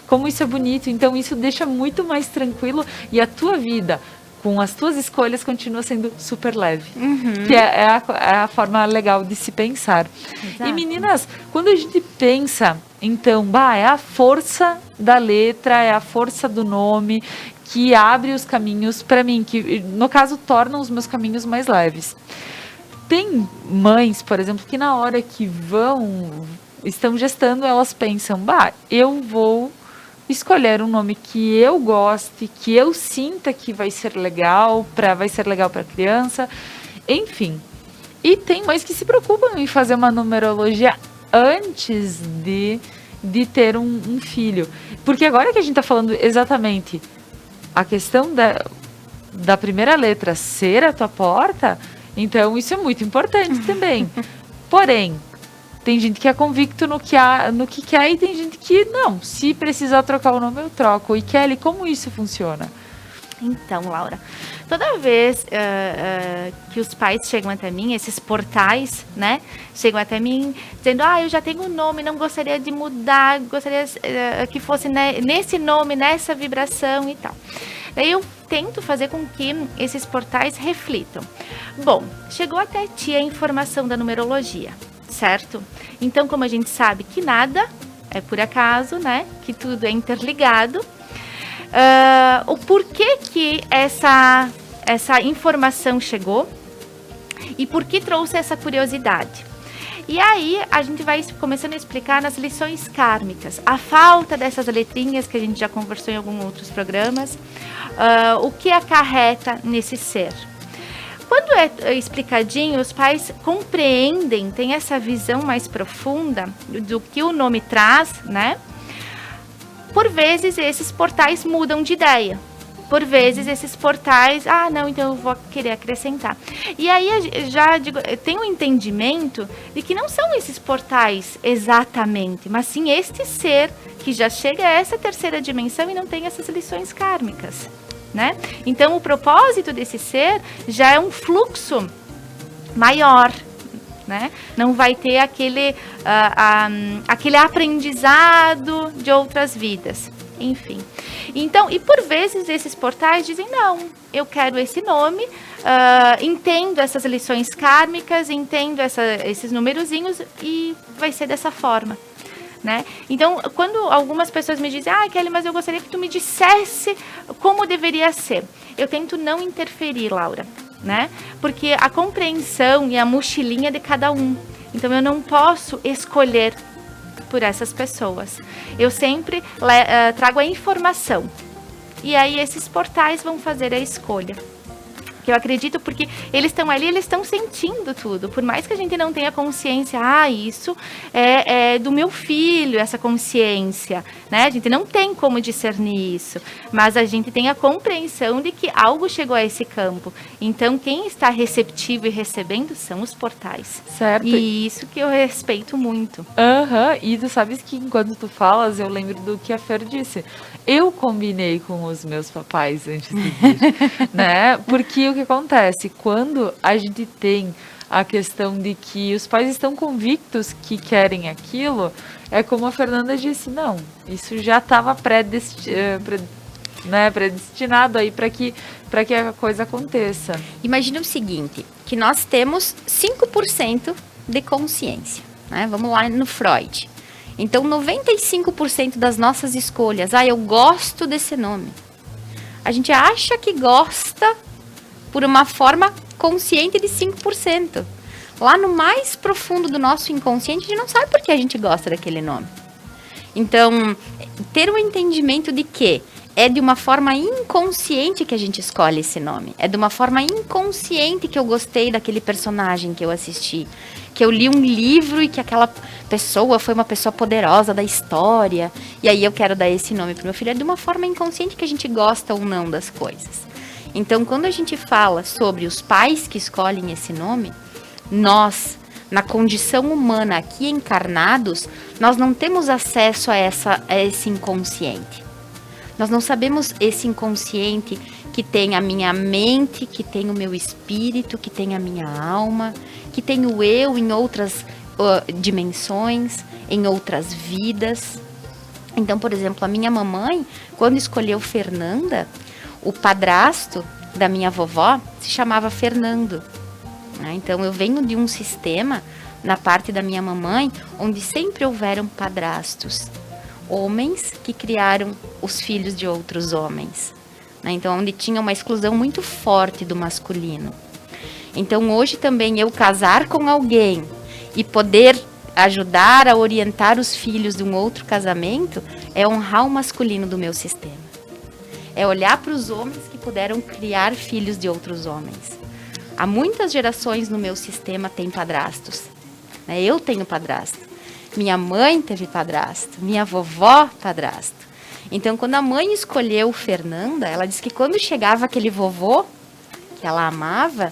como isso é bonito. Então, isso deixa muito mais tranquilo e a tua vida, com as tuas escolhas, continua sendo super leve. Que é a forma legal de se pensar. Exato. E, meninas, quando a gente pensa, então, é a força da letra, é a força do nome que abre os caminhos para mim, que, no caso, tornam os meus caminhos mais leves. Tem mães, por exemplo, que na hora que estão gestando, elas pensam, eu vou escolher um nome que eu goste, que eu sinta que vai ser legal para a criança, enfim. E tem mães que se preocupam em fazer uma numerologia antes de ter um filho. Porque agora que a gente está falando exatamente a questão da primeira letra ser a tua porta... Então, isso é muito importante também. Porém, tem gente que é convicto no que quer e tem gente que não. Se precisar trocar o nome, eu troco. E Kelly, como isso funciona? Então, Laura, toda vez que os pais chegam até mim, esses portais, né, chegam até mim dizendo, eu já tenho um nome, não gostaria de mudar, gostaria que fosse nesse nome, nessa vibração e tal. Daí eu tento fazer com que esses portais reflitam. Bom, chegou até ti a informação da numerologia, certo? Então, como a gente sabe que nada é por acaso, né? Que tudo é interligado. O porquê que essa essa informação chegou e por que trouxe essa curiosidade. E aí a gente vai começando a explicar nas lições kármicas, a falta dessas letrinhas que a gente já conversou em alguns outros programas, o que acarreta nesse ser. Quando é explicadinho, os pais compreendem, têm essa visão mais profunda do que o nome traz, né? Por vezes esses portais mudam de ideia. Por vezes esses portais, não, então eu vou querer acrescentar. E aí já digo, tem um entendimento de que não são esses portais exatamente, mas sim este ser que já chega a essa terceira dimensão e não tem essas lições kármicas, né? Então o propósito desse ser já é um fluxo maior, né? Não vai ter aquele aprendizado de outras vidas. Enfim, então, e por vezes esses portais dizem, não, eu quero esse nome, entendo essas lições kármicas, entendo esses numerozinhos e vai ser dessa forma, né? Então, quando algumas pessoas me dizem, Kelly, mas eu gostaria que tu me dissesse como deveria ser, eu tento não interferir, Laura, né? Porque a compreensão e a mochilinha de cada um, então eu não posso escolher por essas pessoas. Eu sempre trago a informação. E aí esses portais vão fazer a escolha. Que eu acredito porque eles estão ali, eles estão sentindo tudo. Por mais que a gente não tenha consciência, isso é do meu filho, essa consciência, né? A gente não tem como discernir isso. Mas a gente tem a compreensão de que algo chegou a esse campo. Então, quem está receptivo e recebendo são os portais. Certo. E isso que eu respeito muito. E tu sabes que enquanto tu falas, eu lembro do que a Fer disse. Eu combinei com os meus papais antes de vir, né? Porque o que acontece? Quando a gente tem a questão de que os pais estão convictos que querem aquilo, é como a Fernanda disse, não, isso já estava predestinado aí para que a coisa aconteça. Imagina o seguinte, que nós temos 5% de consciência, né? Vamos lá no Freud. Então, 95% das nossas escolhas, eu gosto desse nome. A gente acha que gosta por uma forma consciente de 5%. Lá no mais profundo do nosso inconsciente, a gente não sabe por que a gente gosta daquele nome. Então, ter um entendimento de que é de uma forma inconsciente que a gente escolhe esse nome. É de uma forma inconsciente que eu gostei daquele personagem que eu assisti. Que eu li um livro e que aquela pessoa foi uma pessoa poderosa da história. E aí eu quero dar esse nome para o meu filho. É de uma forma inconsciente que a gente gosta ou não das coisas. Então, quando a gente fala sobre os pais que escolhem esse nome, nós, na condição humana aqui encarnados, nós não temos acesso a esse inconsciente. Nós não sabemos esse inconsciente que tem a minha mente, que tem o meu espírito, que tem a minha alma, que tem o eu em outras dimensões, em outras vidas. Então, por exemplo, a minha mamãe, quando escolheu Fernanda, o padrasto da minha vovó se chamava Fernando. Então, eu venho de um sistema, na parte da minha mamãe, onde sempre houveram padrastos. Homens que criaram os filhos de outros homens. Então, onde tinha uma exclusão muito forte do masculino. Então, hoje também eu casar com alguém e poder ajudar a orientar os filhos de um outro casamento é honrar o masculino do meu sistema. É olhar para os homens que puderam criar filhos de outros homens. Há muitas gerações no meu sistema tem padrastos. Eu tenho padrasto. Minha mãe teve padrasto, minha vovó padrasto. Então, quando a mãe escolheu Fernanda, ela disse que quando chegava aquele vovô, que ela amava,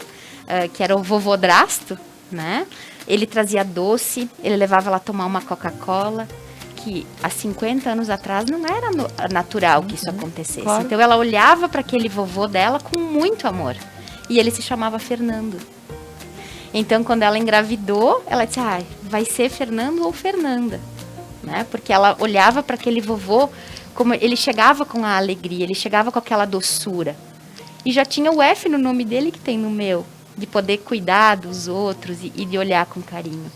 que era o vovodrasto, né? Ele trazia doce, ele levava ela a tomar uma Coca-Cola, que há 50 anos atrás não era natural que isso acontecesse. Claro. Então, ela olhava para aquele vovô dela com muito amor. E ele se chamava Fernando. Então, quando ela engravidou, ela disse, vai ser Fernando ou Fernanda, né? Porque ela olhava para aquele vovô, como ele chegava com a alegria, ele chegava com aquela doçura. E já tinha o F no nome dele que tem no meu, de poder cuidar dos outros e de olhar com carinho.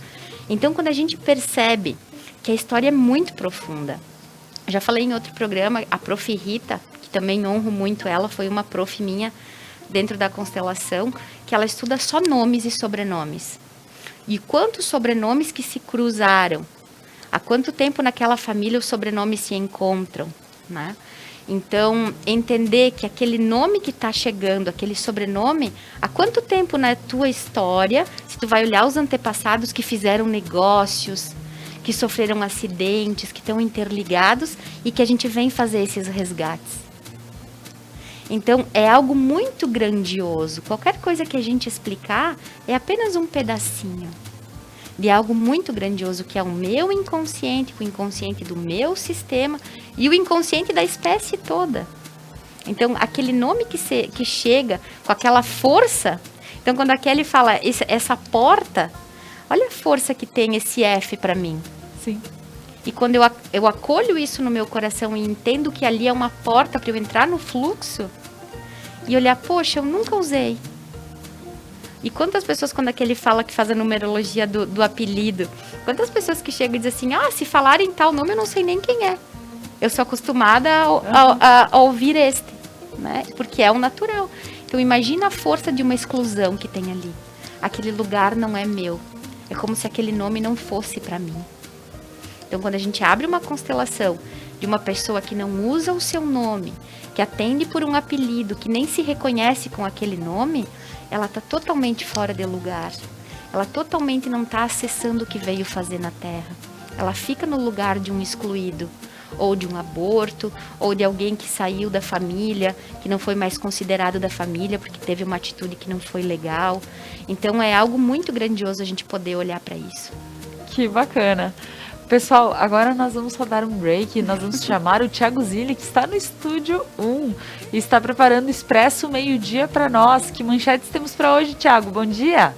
Então, quando a gente percebe que a história é muito profunda, já falei em outro programa, a prof. Rita, que também honro muito ela, foi uma prof minha dentro da constelação, que ela estuda só nomes e sobrenomes. E quantos sobrenomes que se cruzaram? Há quanto tempo naquela família os sobrenomes se encontram, né? Então, entender que aquele nome que está chegando, aquele sobrenome, há quanto tempo na tua história, se tu vai olhar os antepassados que fizeram negócios, que sofreram acidentes, que estão interligados e que a gente vem fazer esses resgates. Então, é algo muito grandioso. Qualquer coisa que a gente explicar é apenas um pedacinho de algo muito grandioso, que é o meu inconsciente, o inconsciente do meu sistema e o inconsciente da espécie toda. Então, aquele nome que chega com aquela força. Então, quando a Kelly fala essa porta, olha a força que tem esse F para mim. Sim. E quando eu acolho isso no meu coração e entendo que ali é uma porta para eu entrar no fluxo e olhar, poxa, eu nunca usei. E quantas pessoas, quando aquele fala que faz a numerologia do apelido, quantas pessoas que chegam e dizem assim, se falarem tal nome eu não sei nem quem é. Eu sou acostumada a ouvir este, né? Porque é o natural. Então imagina a força de uma exclusão que tem ali. Aquele lugar não é meu. É como se aquele nome não fosse para mim. Então quando a gente abre uma constelação de uma pessoa que não usa o seu nome, que atende por um apelido, que nem se reconhece com aquele nome, ela está totalmente fora de lugar. Ela totalmente não está acessando o que veio fazer na Terra. Ela fica no lugar de um excluído, ou de um aborto, ou de alguém que saiu da família, que não foi mais considerado da família porque teve uma atitude que não foi legal. Então é algo muito grandioso a gente poder olhar para isso. Que bacana. Pessoal, agora nós vamos rodar um break e nós vamos chamar o Thiago Zilli, que está no Estúdio 1 e está preparando o Expresso Meio-Dia para nós. Que manchetes temos para hoje, Thiago? Bom dia!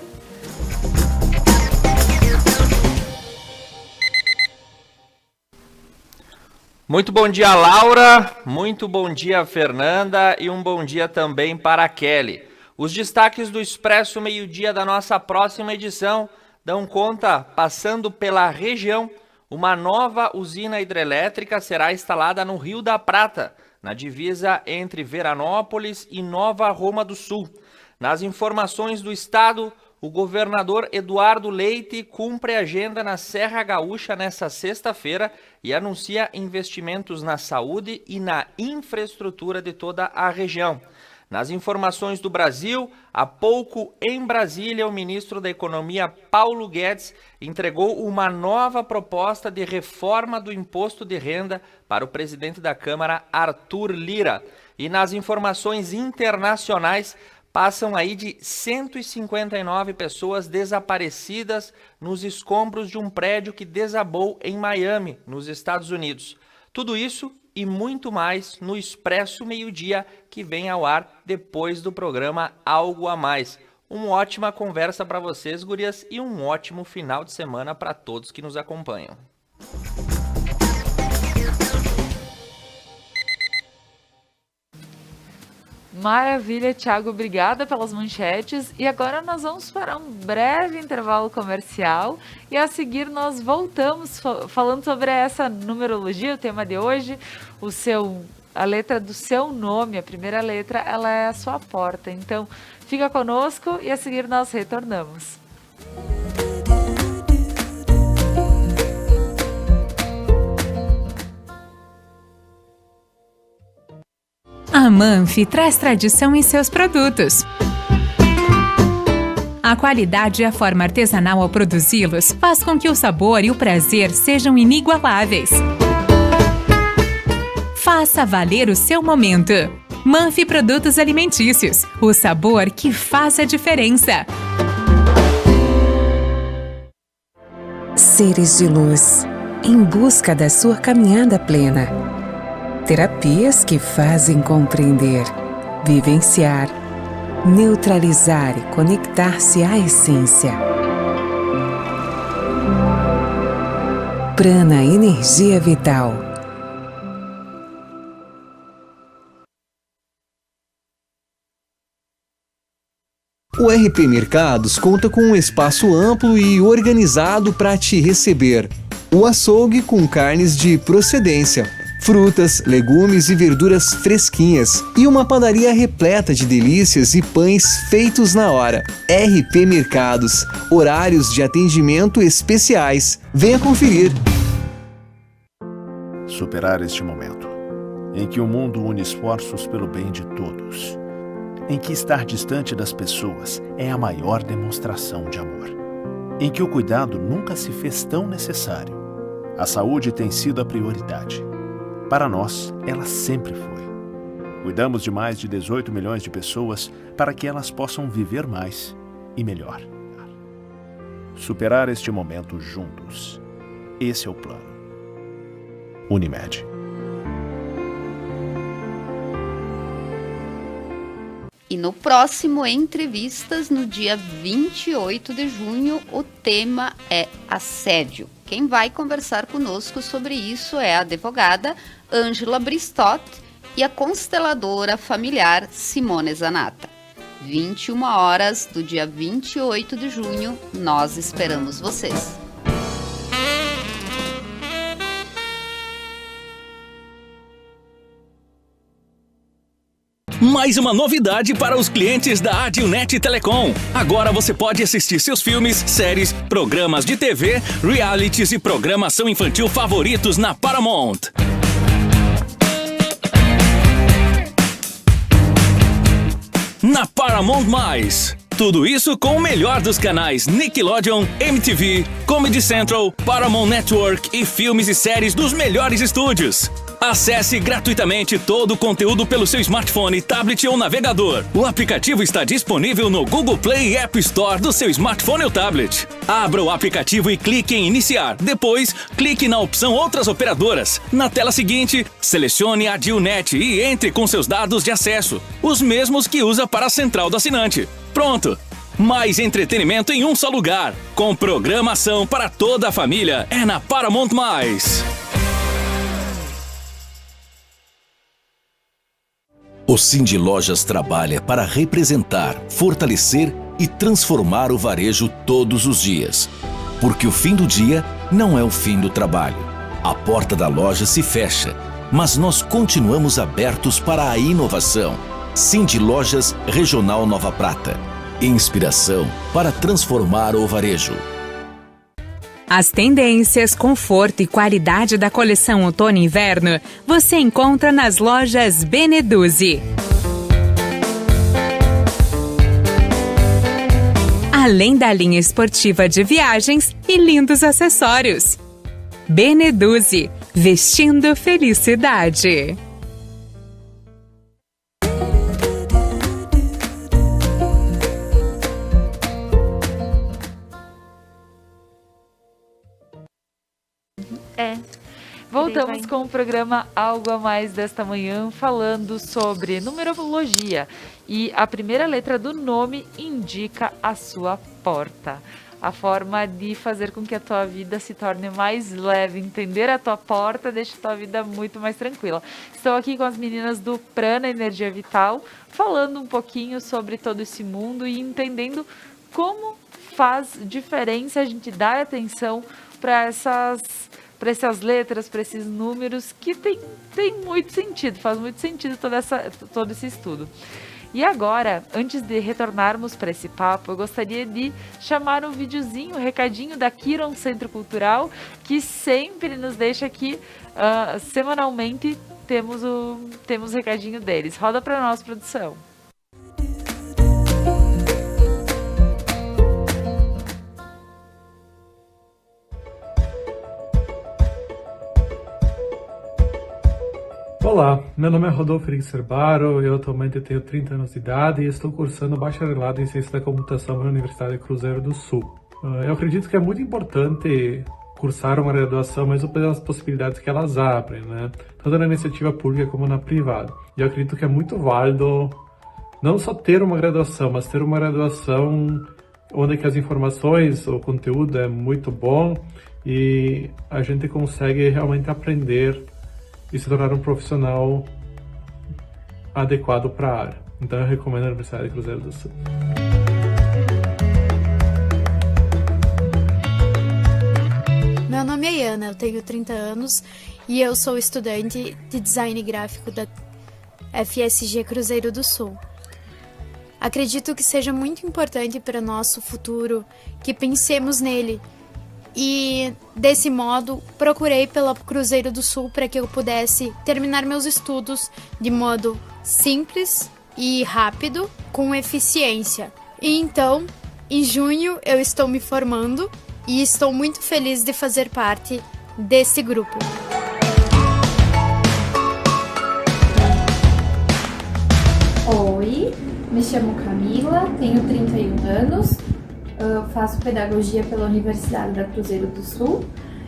Muito bom dia, Laura, muito bom dia, Fernanda, e um bom dia também para a Kelly. Os destaques do Expresso Meio-Dia da nossa próxima edição dão conta, passando pela região, uma nova usina hidrelétrica será instalada no Rio da Prata, na divisa entre Veranópolis e Nova Roma do Sul. Nas informações do estado, o governador Eduardo Leite cumpre a agenda na Serra Gaúcha nesta sexta-feira e anuncia investimentos na saúde e na infraestrutura de toda a região. Nas informações do Brasil, há pouco em Brasília, o ministro da Economia, Paulo Guedes, entregou uma nova proposta de reforma do imposto de renda para o presidente da Câmara, Arthur Lira. E nas informações internacionais, passam aí de 159 pessoas desaparecidas nos escombros de um prédio que desabou em Miami, nos Estados Unidos. Tudo isso e muito mais no Expresso Meio-Dia, que vem ao ar depois do programa Algo a Mais. Uma ótima conversa para vocês, gurias, e um ótimo final de semana para todos que nos acompanham. Maravilha, Thiago, obrigada pelas manchetes. E agora nós vamos para um breve intervalo comercial e a seguir nós voltamos falando sobre essa numerologia, o tema de hoje, a letra do seu nome, a primeira letra, ela é a sua porta. Então, fica conosco e a seguir nós retornamos. A Manfi traz tradição em seus produtos. A qualidade e a forma artesanal ao produzi-los faz com que o sabor e o prazer sejam inigualáveis. Faça valer o seu momento. Manfi Produtos Alimentícios, o sabor que faz a diferença. Seres de luz, em busca da sua caminhada plena. Terapias que fazem compreender, vivenciar, neutralizar e conectar-se à essência. Prana Energia Vital. O RP Mercados conta com um espaço amplo e organizado para te receber. O açougue com carnes de procedência, frutas, legumes e verduras fresquinhas e uma padaria repleta de delícias e pães feitos na hora. RP Mercados, horários de atendimento especiais. Venha conferir. Superar este momento, em que o mundo une esforços pelo bem de todos, em que estar distante das pessoas é a maior demonstração de amor, em que o cuidado nunca se fez tão necessário. A saúde tem sido a prioridade. Para nós, ela sempre foi. Cuidamos de mais de 18 milhões de pessoas para que elas possam viver mais e melhor. Superar este momento juntos. Esse é o plano. Unimed. E no próximo Entrevistas, no dia 28 de junho, o tema é assédio. Quem vai conversar conosco sobre isso é a advogada Ângela Bristott e a consteladora familiar Simone Zanata. 21 horas do dia 28 de junho, nós esperamos vocês. Mais uma novidade para os clientes da Adilnet Telecom. Agora você pode assistir seus filmes, séries, programas de TV, realities e programação infantil favoritos na Paramount. Na Paramount+. Tudo isso com o melhor dos canais Nickelodeon, MTV, Comedy Central, Paramount Network e filmes e séries dos melhores estúdios. Acesse gratuitamente todo o conteúdo pelo seu smartphone, tablet ou navegador. O aplicativo está disponível no Google Play e App Store do seu smartphone ou tablet. Abra o aplicativo e clique em Iniciar. Depois, clique na opção Outras Operadoras. Na tela seguinte, selecione a Adilnet e entre com seus dados de acesso, os mesmos que usa para a central do assinante. Pronto! Mais entretenimento em um só lugar. Com programação para toda a família. É na Paramount+. O Cindy Lojas trabalha para representar, fortalecer e transformar o varejo todos os dias. Porque o fim do dia não é o fim do trabalho. A porta da loja se fecha, mas nós continuamos abertos para a inovação. Cindy Lojas Regional Nova Prata. Inspiração para transformar o varejo. As tendências, conforto e qualidade da coleção outono e inverno você encontra nas lojas Beneduzzi. Além da linha esportiva de viagens e lindos acessórios. Beneduzzi, vestindo felicidade. Voltamos com o programa Algo a Mais desta manhã, falando sobre numerologia. E a primeira letra do nome indica a sua porta. A forma de fazer com que a tua vida se torne mais leve. Entender a tua porta deixa a tua vida muito mais tranquila. Estou aqui com as meninas do Prana Energia Vital, falando um pouquinho sobre todo esse mundo e entendendo como faz diferença a gente dar atenção para essas letras, para esses números, que tem muito sentido, faz muito sentido todo esse estudo. E agora, antes de retornarmos para esse papo, eu gostaria de chamar um videozinho, um recadinho da Kiron Centro Cultural, que sempre nos deixa aqui, semanalmente, temos o recadinho deles. Roda para nós, produção. Olá, meu nome é Rodolfo Baro, eu atualmente tenho 30 anos de idade e estou cursando bacharelado em Ciência da Computação na Universidade Cruzeiro do Sul. Eu acredito que é muito importante cursar uma graduação, mesmo pelas possibilidades que elas abrem, né? Tanto na iniciativa pública como na privada. E eu acredito que é muito válido não só ter uma graduação, mas ter uma graduação onde que as informações, o conteúdo é muito bom e a gente consegue realmente aprender e se tornar um profissional adequado para a área. Então eu recomendo a Universidade Cruzeiro do Sul. Meu nome é Iana, eu tenho 30 anos e eu sou estudante de design gráfico da FSG Cruzeiro do Sul. Acredito que seja muito importante para nosso futuro que pensemos nele e, desse modo, procurei pela Cruzeiro do Sul para que eu pudesse terminar meus estudos de modo simples e rápido, com eficiência. E então, em junho, eu estou me formando e estou muito feliz de fazer parte desse grupo. Oi, me chamo Camila, tenho 31 anos, faço pedagogia pela Universidade da Cruzeiro do Sul.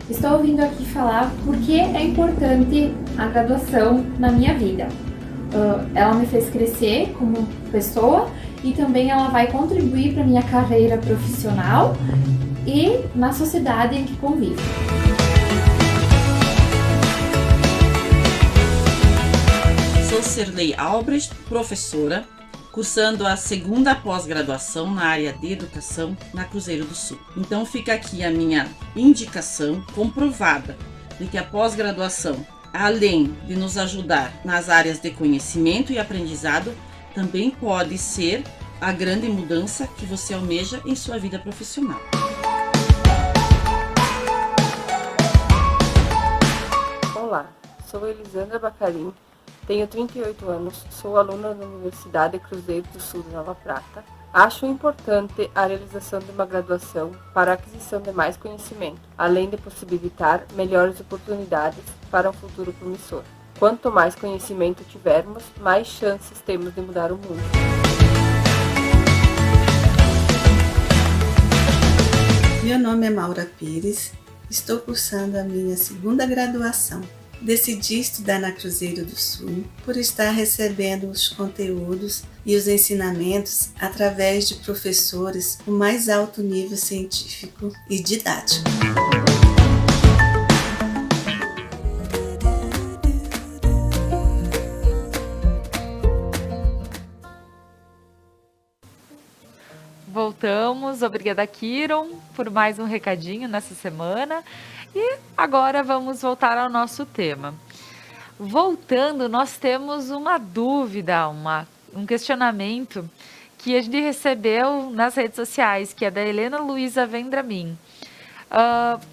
Estou vindo aqui falar porque é importante a graduação na minha vida. Ela me fez crescer como pessoa e também ela vai contribuir para a minha carreira profissional e na sociedade em que convivo. Sou Cirlei Albrecht, professora, cursando a 2ª pós-graduação na área de educação na Cruzeiro do Sul. Então fica aqui a minha indicação comprovada de que a pós-graduação, além de nos ajudar nas áreas de conhecimento e aprendizado, também pode ser a grande mudança que você almeja em sua vida profissional. Olá, sou Elisandra Bacarim, tenho 38 anos, sou aluna da Universidade Cruzeiro do Sul de Nova Prata. Acho importante a realização de uma graduação para a aquisição de mais conhecimento, além de possibilitar melhores oportunidades para um futuro promissor. Quanto mais conhecimento tivermos, mais chances temos de mudar o mundo. Meu nome é Maura Pires, estou cursando a minha 2ª graduação. Decidi estudar na Cruzeiro do Sul por estar recebendo os conteúdos e os ensinamentos através de professores com mais alto nível científico e didático. Voltamos, obrigada Kiron por mais um recadinho nessa semana e agora vamos voltar ao nosso tema. Voltando, nós temos uma dúvida, um questionamento que a gente recebeu nas redes sociais, que é da Helena Luiza Vendramin,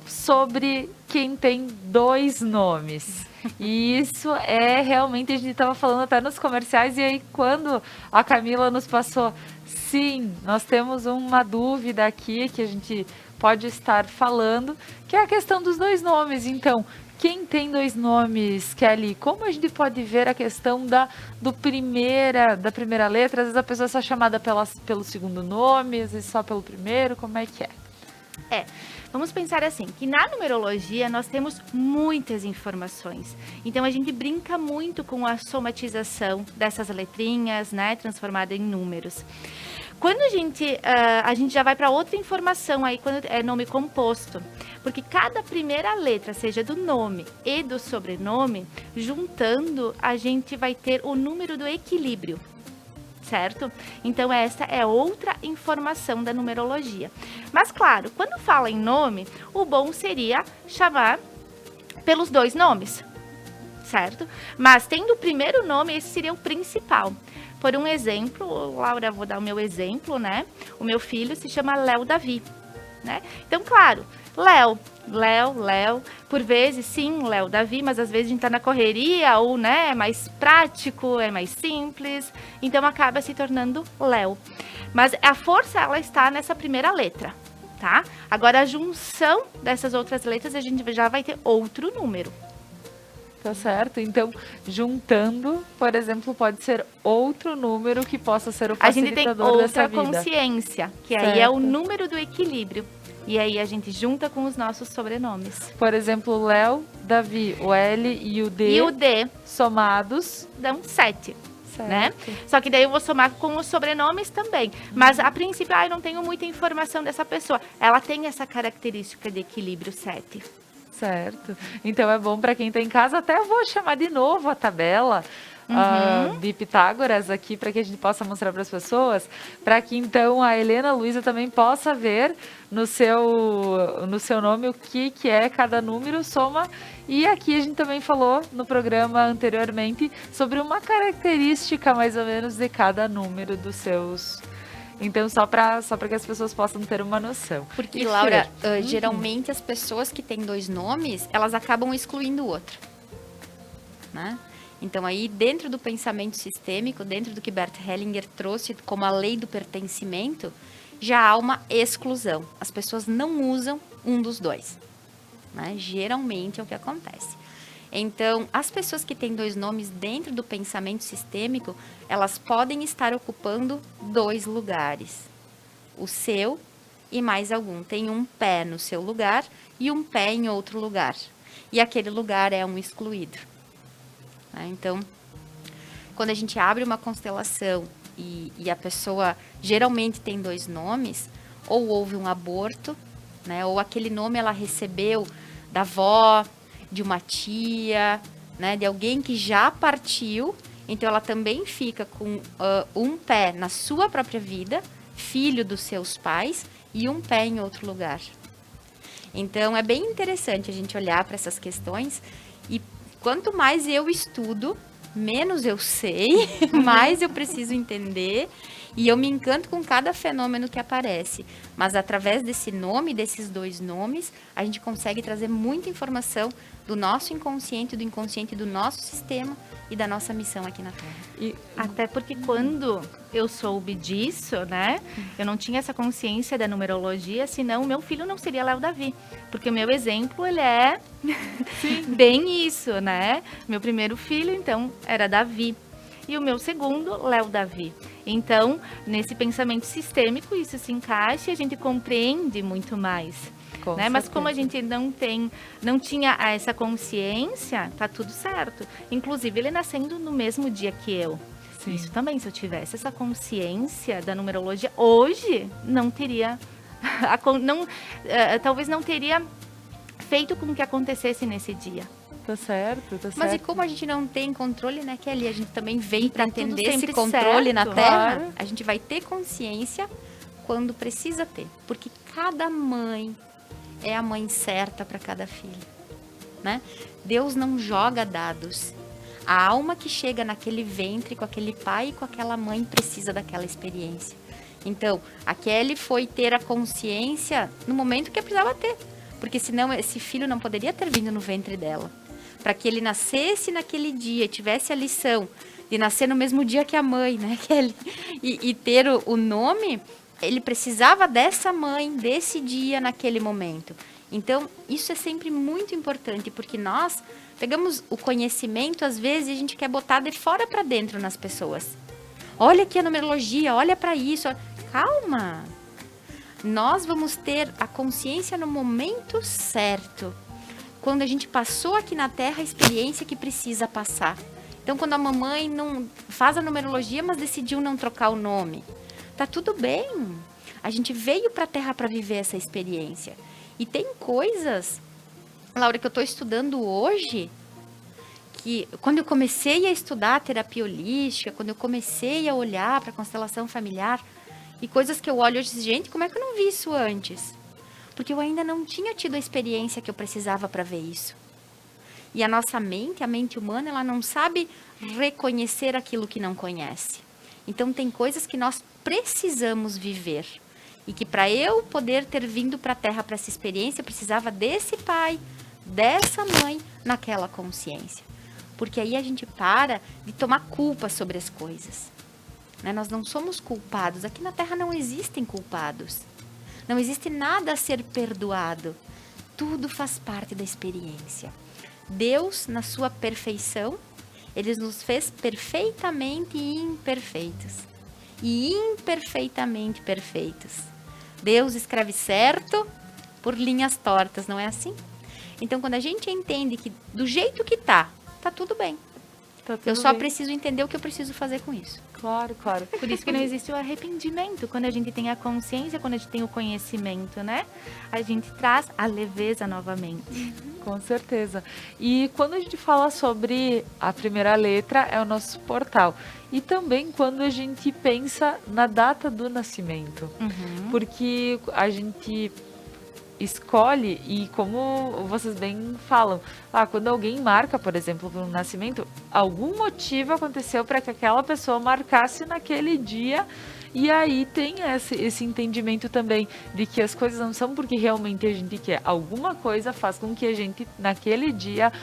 sobre quem tem 2 nomes. E isso é realmente, a gente estava falando até nos comerciais, e aí quando a Camila nos passou, sim, nós temos uma dúvida aqui que a gente pode estar falando, que é a questão dos 2 nomes. Então, quem tem 2 nomes, Kelly, como a gente pode ver a questão da primeira letra? Às vezes a pessoa é só chamada pelo segundo nome, às vezes só pelo primeiro, como é que é? Vamos pensar assim, que na numerologia nós temos muitas informações. Então a gente brinca muito com a somatização dessas letrinhas, né, transformada em números. Quando a gente já vai para outra informação aí, quando é nome composto, porque cada primeira letra, seja do nome e do sobrenome, juntando, a gente vai ter o número do equilíbrio. Certo? Então essa é outra informação da numerologia. Mas claro, quando fala em nome, o bom seria chamar pelos 2 nomes, certo? Mas tendo o primeiro nome, esse seria o principal. Por um exemplo, Laura, vou dar o meu exemplo, né? O meu filho se chama Léo Davi, né? Então, claro, Léo, por vezes sim, Léo Davi, mas às vezes a gente tá na correria ou, né, é mais prático, é mais simples, então acaba se tornando Léo. Mas a força, ela está nessa primeira letra, tá? Agora a junção dessas outras letras, a gente já vai ter outro número. Tá certo? Então, juntando, por exemplo, pode ser outro número que possa ser o facilitador dessa vida. A gente tem outra consciência, que aí é o número do equilíbrio. E aí a gente junta com os nossos sobrenomes. Por exemplo, Léo, Davi, o L e o D somados dão 7. Né? Só que daí eu vou somar com os sobrenomes também. Mas a princípio, eu não tenho muita informação dessa pessoa. Ela tem essa característica de equilíbrio 7. Certo. Então é bom para quem está em casa. Até eu vou chamar de novo a tabela de Pitágoras aqui para que a gente possa mostrar para as pessoas, para que então a Helena Luísa também possa ver no seu nome o que é cada número, soma. E aqui a gente também falou no programa anteriormente sobre uma característica mais ou menos de cada número dos seus. Então, só para que as pessoas possam ter uma noção. Porque, Laura, geralmente as pessoas que têm 2 nomes, elas acabam excluindo o outro. Né? Então, aí, dentro do pensamento sistêmico, dentro do que Bert Hellinger trouxe como a lei do pertencimento, já há uma exclusão. As pessoas não usam um dos 2. Né? Geralmente é o que acontece. Então, as pessoas que têm 2 nomes dentro do pensamento sistêmico, elas podem estar ocupando 2 lugares. O seu e mais algum. Tem um pé no seu lugar e um pé em outro lugar. E aquele lugar é um excluído. Então, quando a gente abre uma constelação e a pessoa geralmente tem 2 nomes, ou houve um aborto, né, ou aquele nome ela recebeu da avó, de uma tia, né, de alguém que já partiu, então ela também fica com um pé na sua própria vida, filho dos seus pais, e um pé em outro lugar. Então é bem interessante a gente olhar para essas questões, e quanto mais eu estudo, menos eu sei, mais eu preciso entender, e eu me encanto com cada fenômeno que aparece. Mas através desse nome, desses 2 nomes, a gente consegue trazer muita informação do nosso inconsciente, do inconsciente do nosso sistema e da nossa missão aqui na Terra. E até porque quando eu soube disso, né, eu não tinha essa consciência da numerologia, senão o meu filho não seria Léo Davi. Porque o meu exemplo, ele é bem isso, né? Meu primeiro filho, então, era Davi. E o meu segundo, Léo Davi. Então, nesse pensamento sistêmico, isso se encaixa e a gente compreende muito mais. Né? Mas como a gente não tinha essa consciência, tá tudo certo. Inclusive, ele nascendo no mesmo dia que eu. Sim. Isso também, se eu tivesse essa consciência da numerologia, hoje não teria... talvez não teria feito com que acontecesse nesse dia. Tá certo. Mas e como a gente não tem controle, né, Kelly? A gente também vem para atender esse controle na Terra. Claro. A gente vai ter consciência quando precisa ter. Porque cada mãe é a mãe certa para cada filho, né? Deus não joga dados. A alma que chega naquele ventre com aquele pai e com aquela mãe precisa daquela experiência. Então, a Kelly foi ter a consciência no momento que precisava ter. Porque senão esse filho não poderia ter vindo no ventre dela. Para que ele nascesse naquele dia, tivesse a lição de nascer no mesmo dia que a mãe, né, Kelly? E ter o nome, ele precisava dessa mãe, desse dia, naquele momento. Então, isso é sempre muito importante, porque nós pegamos o conhecimento, às vezes, e a gente quer botar de fora para dentro nas pessoas. Olha aqui a numerologia, olha para isso. Calma! Nós vamos ter a consciência no momento certo. Quando a gente passou aqui na Terra a experiência que precisa passar. Então, quando a mamãe não faz a numerologia, mas decidiu não trocar o nome, tá tudo bem. A gente veio para a Terra para viver essa experiência. E tem coisas, Laura, que eu estou estudando hoje, que quando eu comecei a estudar a terapia holística, quando eu comecei a olhar para a constelação familiar, e coisas que eu olho hoje, gente, como é que eu não vi isso antes? Porque eu ainda não tinha tido a experiência que eu precisava para ver isso. E a nossa mente, a mente humana, ela não sabe reconhecer aquilo que não conhece. Então, tem coisas que nós precisamos viver. E que para eu poder ter vindo para a Terra para essa experiência, eu precisava desse pai, dessa mãe, naquela consciência. Porque aí a gente para de tomar culpa sobre as coisas. Né? Nós não somos culpados. Aqui na Terra não existem culpados. Não existe nada a ser perdoado. Tudo faz parte da experiência. Deus, na sua perfeição, Ele nos fez perfeitamente imperfeitos. E imperfeitamente perfeitos. Deus escreve certo por linhas tortas, não é assim? Então, quando a gente entende que do jeito que tá tudo bem. Eu só preciso entender o que eu preciso fazer com isso. Claro, claro. Por isso que não existe o arrependimento. Quando a gente tem a consciência, quando a gente tem o conhecimento, né? A gente traz a leveza novamente. Com certeza. E quando a gente fala sobre a primeira letra, é o nosso portal. E também quando a gente pensa na data do nascimento. Porque a gente escolhe, e como vocês bem falam, quando alguém marca, por exemplo, um nascimento, algum motivo aconteceu para que aquela pessoa marcasse naquele dia, e aí tem esse entendimento também de que as coisas não são porque realmente a gente quer. Alguma coisa faz com que a gente, naquele dia,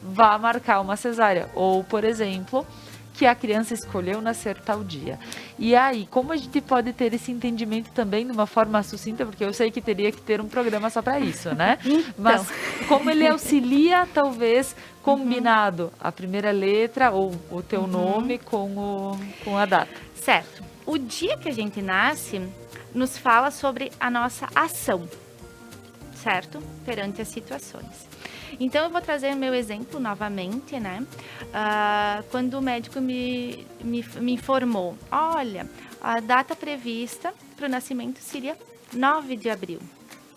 vá marcar uma cesárea. Ou, por exemplo, que a criança escolheu nascer tal dia. E aí, como a gente pode ter esse entendimento também de uma forma sucinta, porque eu sei que teria que ter um programa só para isso, né? Mas como ele auxilia, talvez, combinado a primeira letra ou o teu nome com a data. Certo. O dia que a gente nasce nos fala sobre a nossa ação, certo? Perante as situações. Então, eu vou trazer o meu exemplo novamente, né? Quando o médico me informou, olha, a data prevista para o nascimento seria 9 de abril.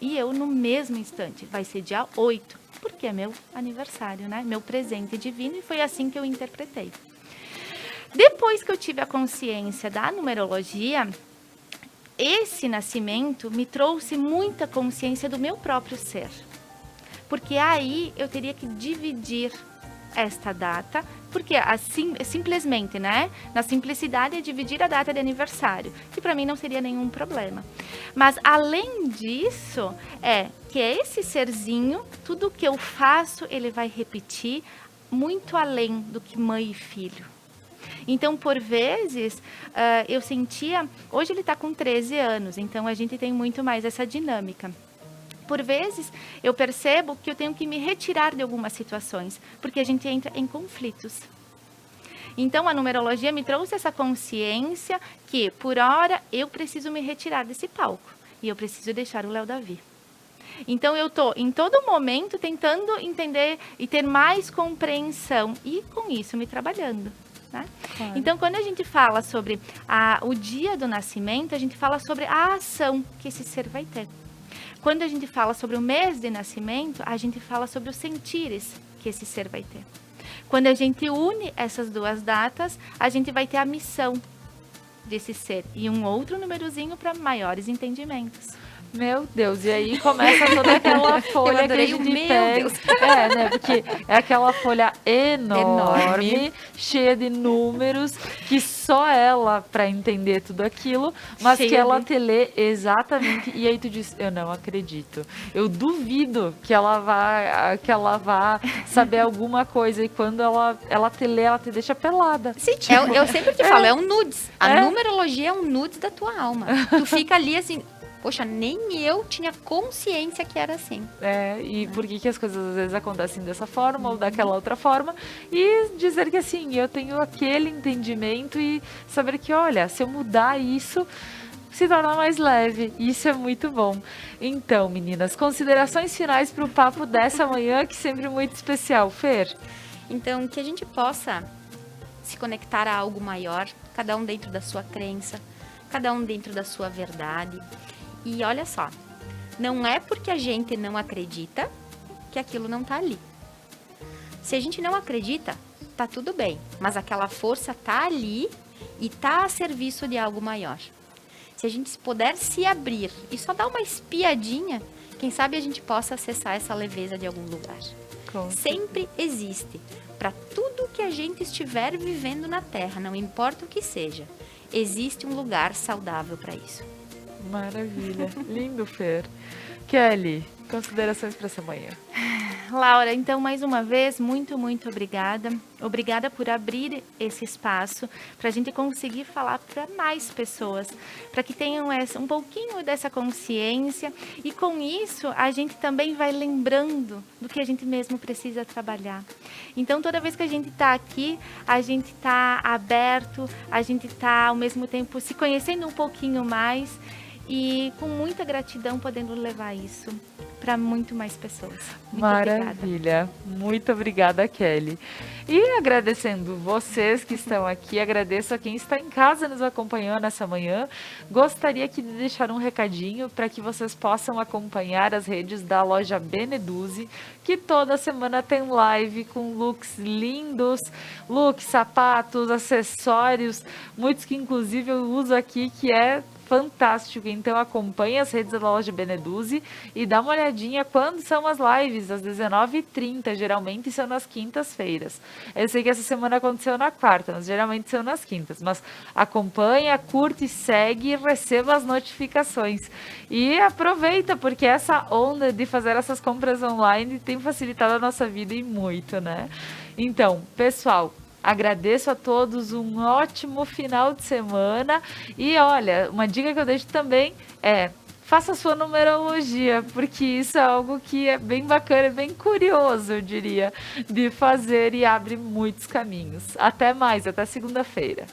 E eu, no mesmo instante, vai ser dia 8, porque é meu aniversário, né? Meu presente divino, e foi assim que eu interpretei. Depois que eu tive a consciência da numerologia, esse nascimento me trouxe muita consciência do meu próprio ser. Porque aí eu teria que dividir esta data, porque assim, simplesmente, né? Na simplicidade é dividir a data de aniversário, que para mim não seria nenhum problema. Mas além disso, que esse serzinho, tudo que eu faço, ele vai repetir muito além do que mãe e filho. Então, por vezes, eu sentia... Hoje ele está com 13 anos, então a gente tem muito mais essa dinâmica. Por vezes, eu percebo que eu tenho que me retirar de algumas situações, porque a gente entra em conflitos. Então, a numerologia me trouxe essa consciência que, por hora, eu preciso me retirar desse palco. E eu preciso deixar o Léo Davi. Então, eu estou, em todo momento, tentando entender e ter mais compreensão. E, com isso, me trabalhando. Né? Claro. Então, quando a gente fala sobre o dia do nascimento, a gente fala sobre a ação que esse ser vai ter. Quando a gente fala sobre o mês de nascimento, a gente fala sobre os sentires que esse ser vai ter. Quando a gente une essas duas datas, a gente vai ter a missão desse ser e um outro númerozinho para maiores entendimentos. Meu Deus, e aí começa toda aquela folha que a gente pega. Né? Porque é aquela folha enorme, cheia de números, que só ela para entender tudo aquilo, mas cheia que ela te lê exatamente. E aí tu diz, eu não acredito. Eu duvido que ela vá saber alguma coisa. E quando ela te lê, ela te deixa pelada. Sim, tipo, eu sempre te falo, é um nudes. A numerologia é um nudes da tua alma. Tu fica ali assim... Poxa, nem eu tinha consciência que era assim. E por que as coisas às vezes acontecem dessa forma ou daquela outra forma. E dizer que assim, eu tenho aquele entendimento e saber que, olha, se eu mudar isso, se torna mais leve. Isso é muito bom. Então, meninas, considerações finais para o papo dessa manhã, que sempre é muito especial. Fer? Então, que a gente possa se conectar a algo maior, cada um dentro da sua crença, cada um dentro da sua verdade. E olha só, não é porque a gente não acredita que aquilo não tá ali. Se a gente não acredita, tá tudo bem, mas aquela força tá ali e tá a serviço de algo maior. Se a gente puder se abrir e só dar uma espiadinha, quem sabe a gente possa acessar essa leveza de algum lugar. Sempre existe, para tudo que a gente estiver vivendo na Terra, não importa o que seja, existe um lugar saudável para isso. Maravilha. Lindo, Fer. Kelly, considerações para essa manhã. Laura, então, mais uma vez, muito, muito obrigada. Obrigada por abrir esse espaço para a gente conseguir falar para mais pessoas, para que tenham um pouquinho dessa consciência. E com isso, a gente também vai lembrando do que a gente mesmo precisa trabalhar. Então, toda vez que a gente está aqui, a gente está aberto, a gente está, ao mesmo tempo, se conhecendo um pouquinho mais e com muita gratidão podendo levar isso para muito mais pessoas. Muito Maravilha. Muito obrigada, Kelly. E agradecendo vocês que estão aqui, agradeço a quem está em casa nos acompanhando essa manhã. Gostaria aqui de deixar um recadinho para que vocês possam acompanhar as redes da loja Beneduzzi, que toda semana tem live com looks lindos, looks, sapatos, acessórios, muitos que inclusive eu uso aqui, que é fantástico. Então acompanhe as redes da loja Beneduzzi e dá uma olhadinha quando são as lives, às 19h30, geralmente são nas quintas-feiras. Eu sei que essa semana aconteceu na quarta, mas geralmente são nas quintas. Mas acompanha, curte, segue e receba as notificações. E aproveita, porque essa onda de fazer essas compras online tem facilitado a nossa vida e muito, né? Então, pessoal, agradeço a todos, um ótimo final de semana. E olha, uma dica que eu deixo também é: faça a sua numerologia, porque isso é algo que é bem bacana, bem curioso, eu diria, de fazer e abre muitos caminhos. Até mais, até segunda-feira.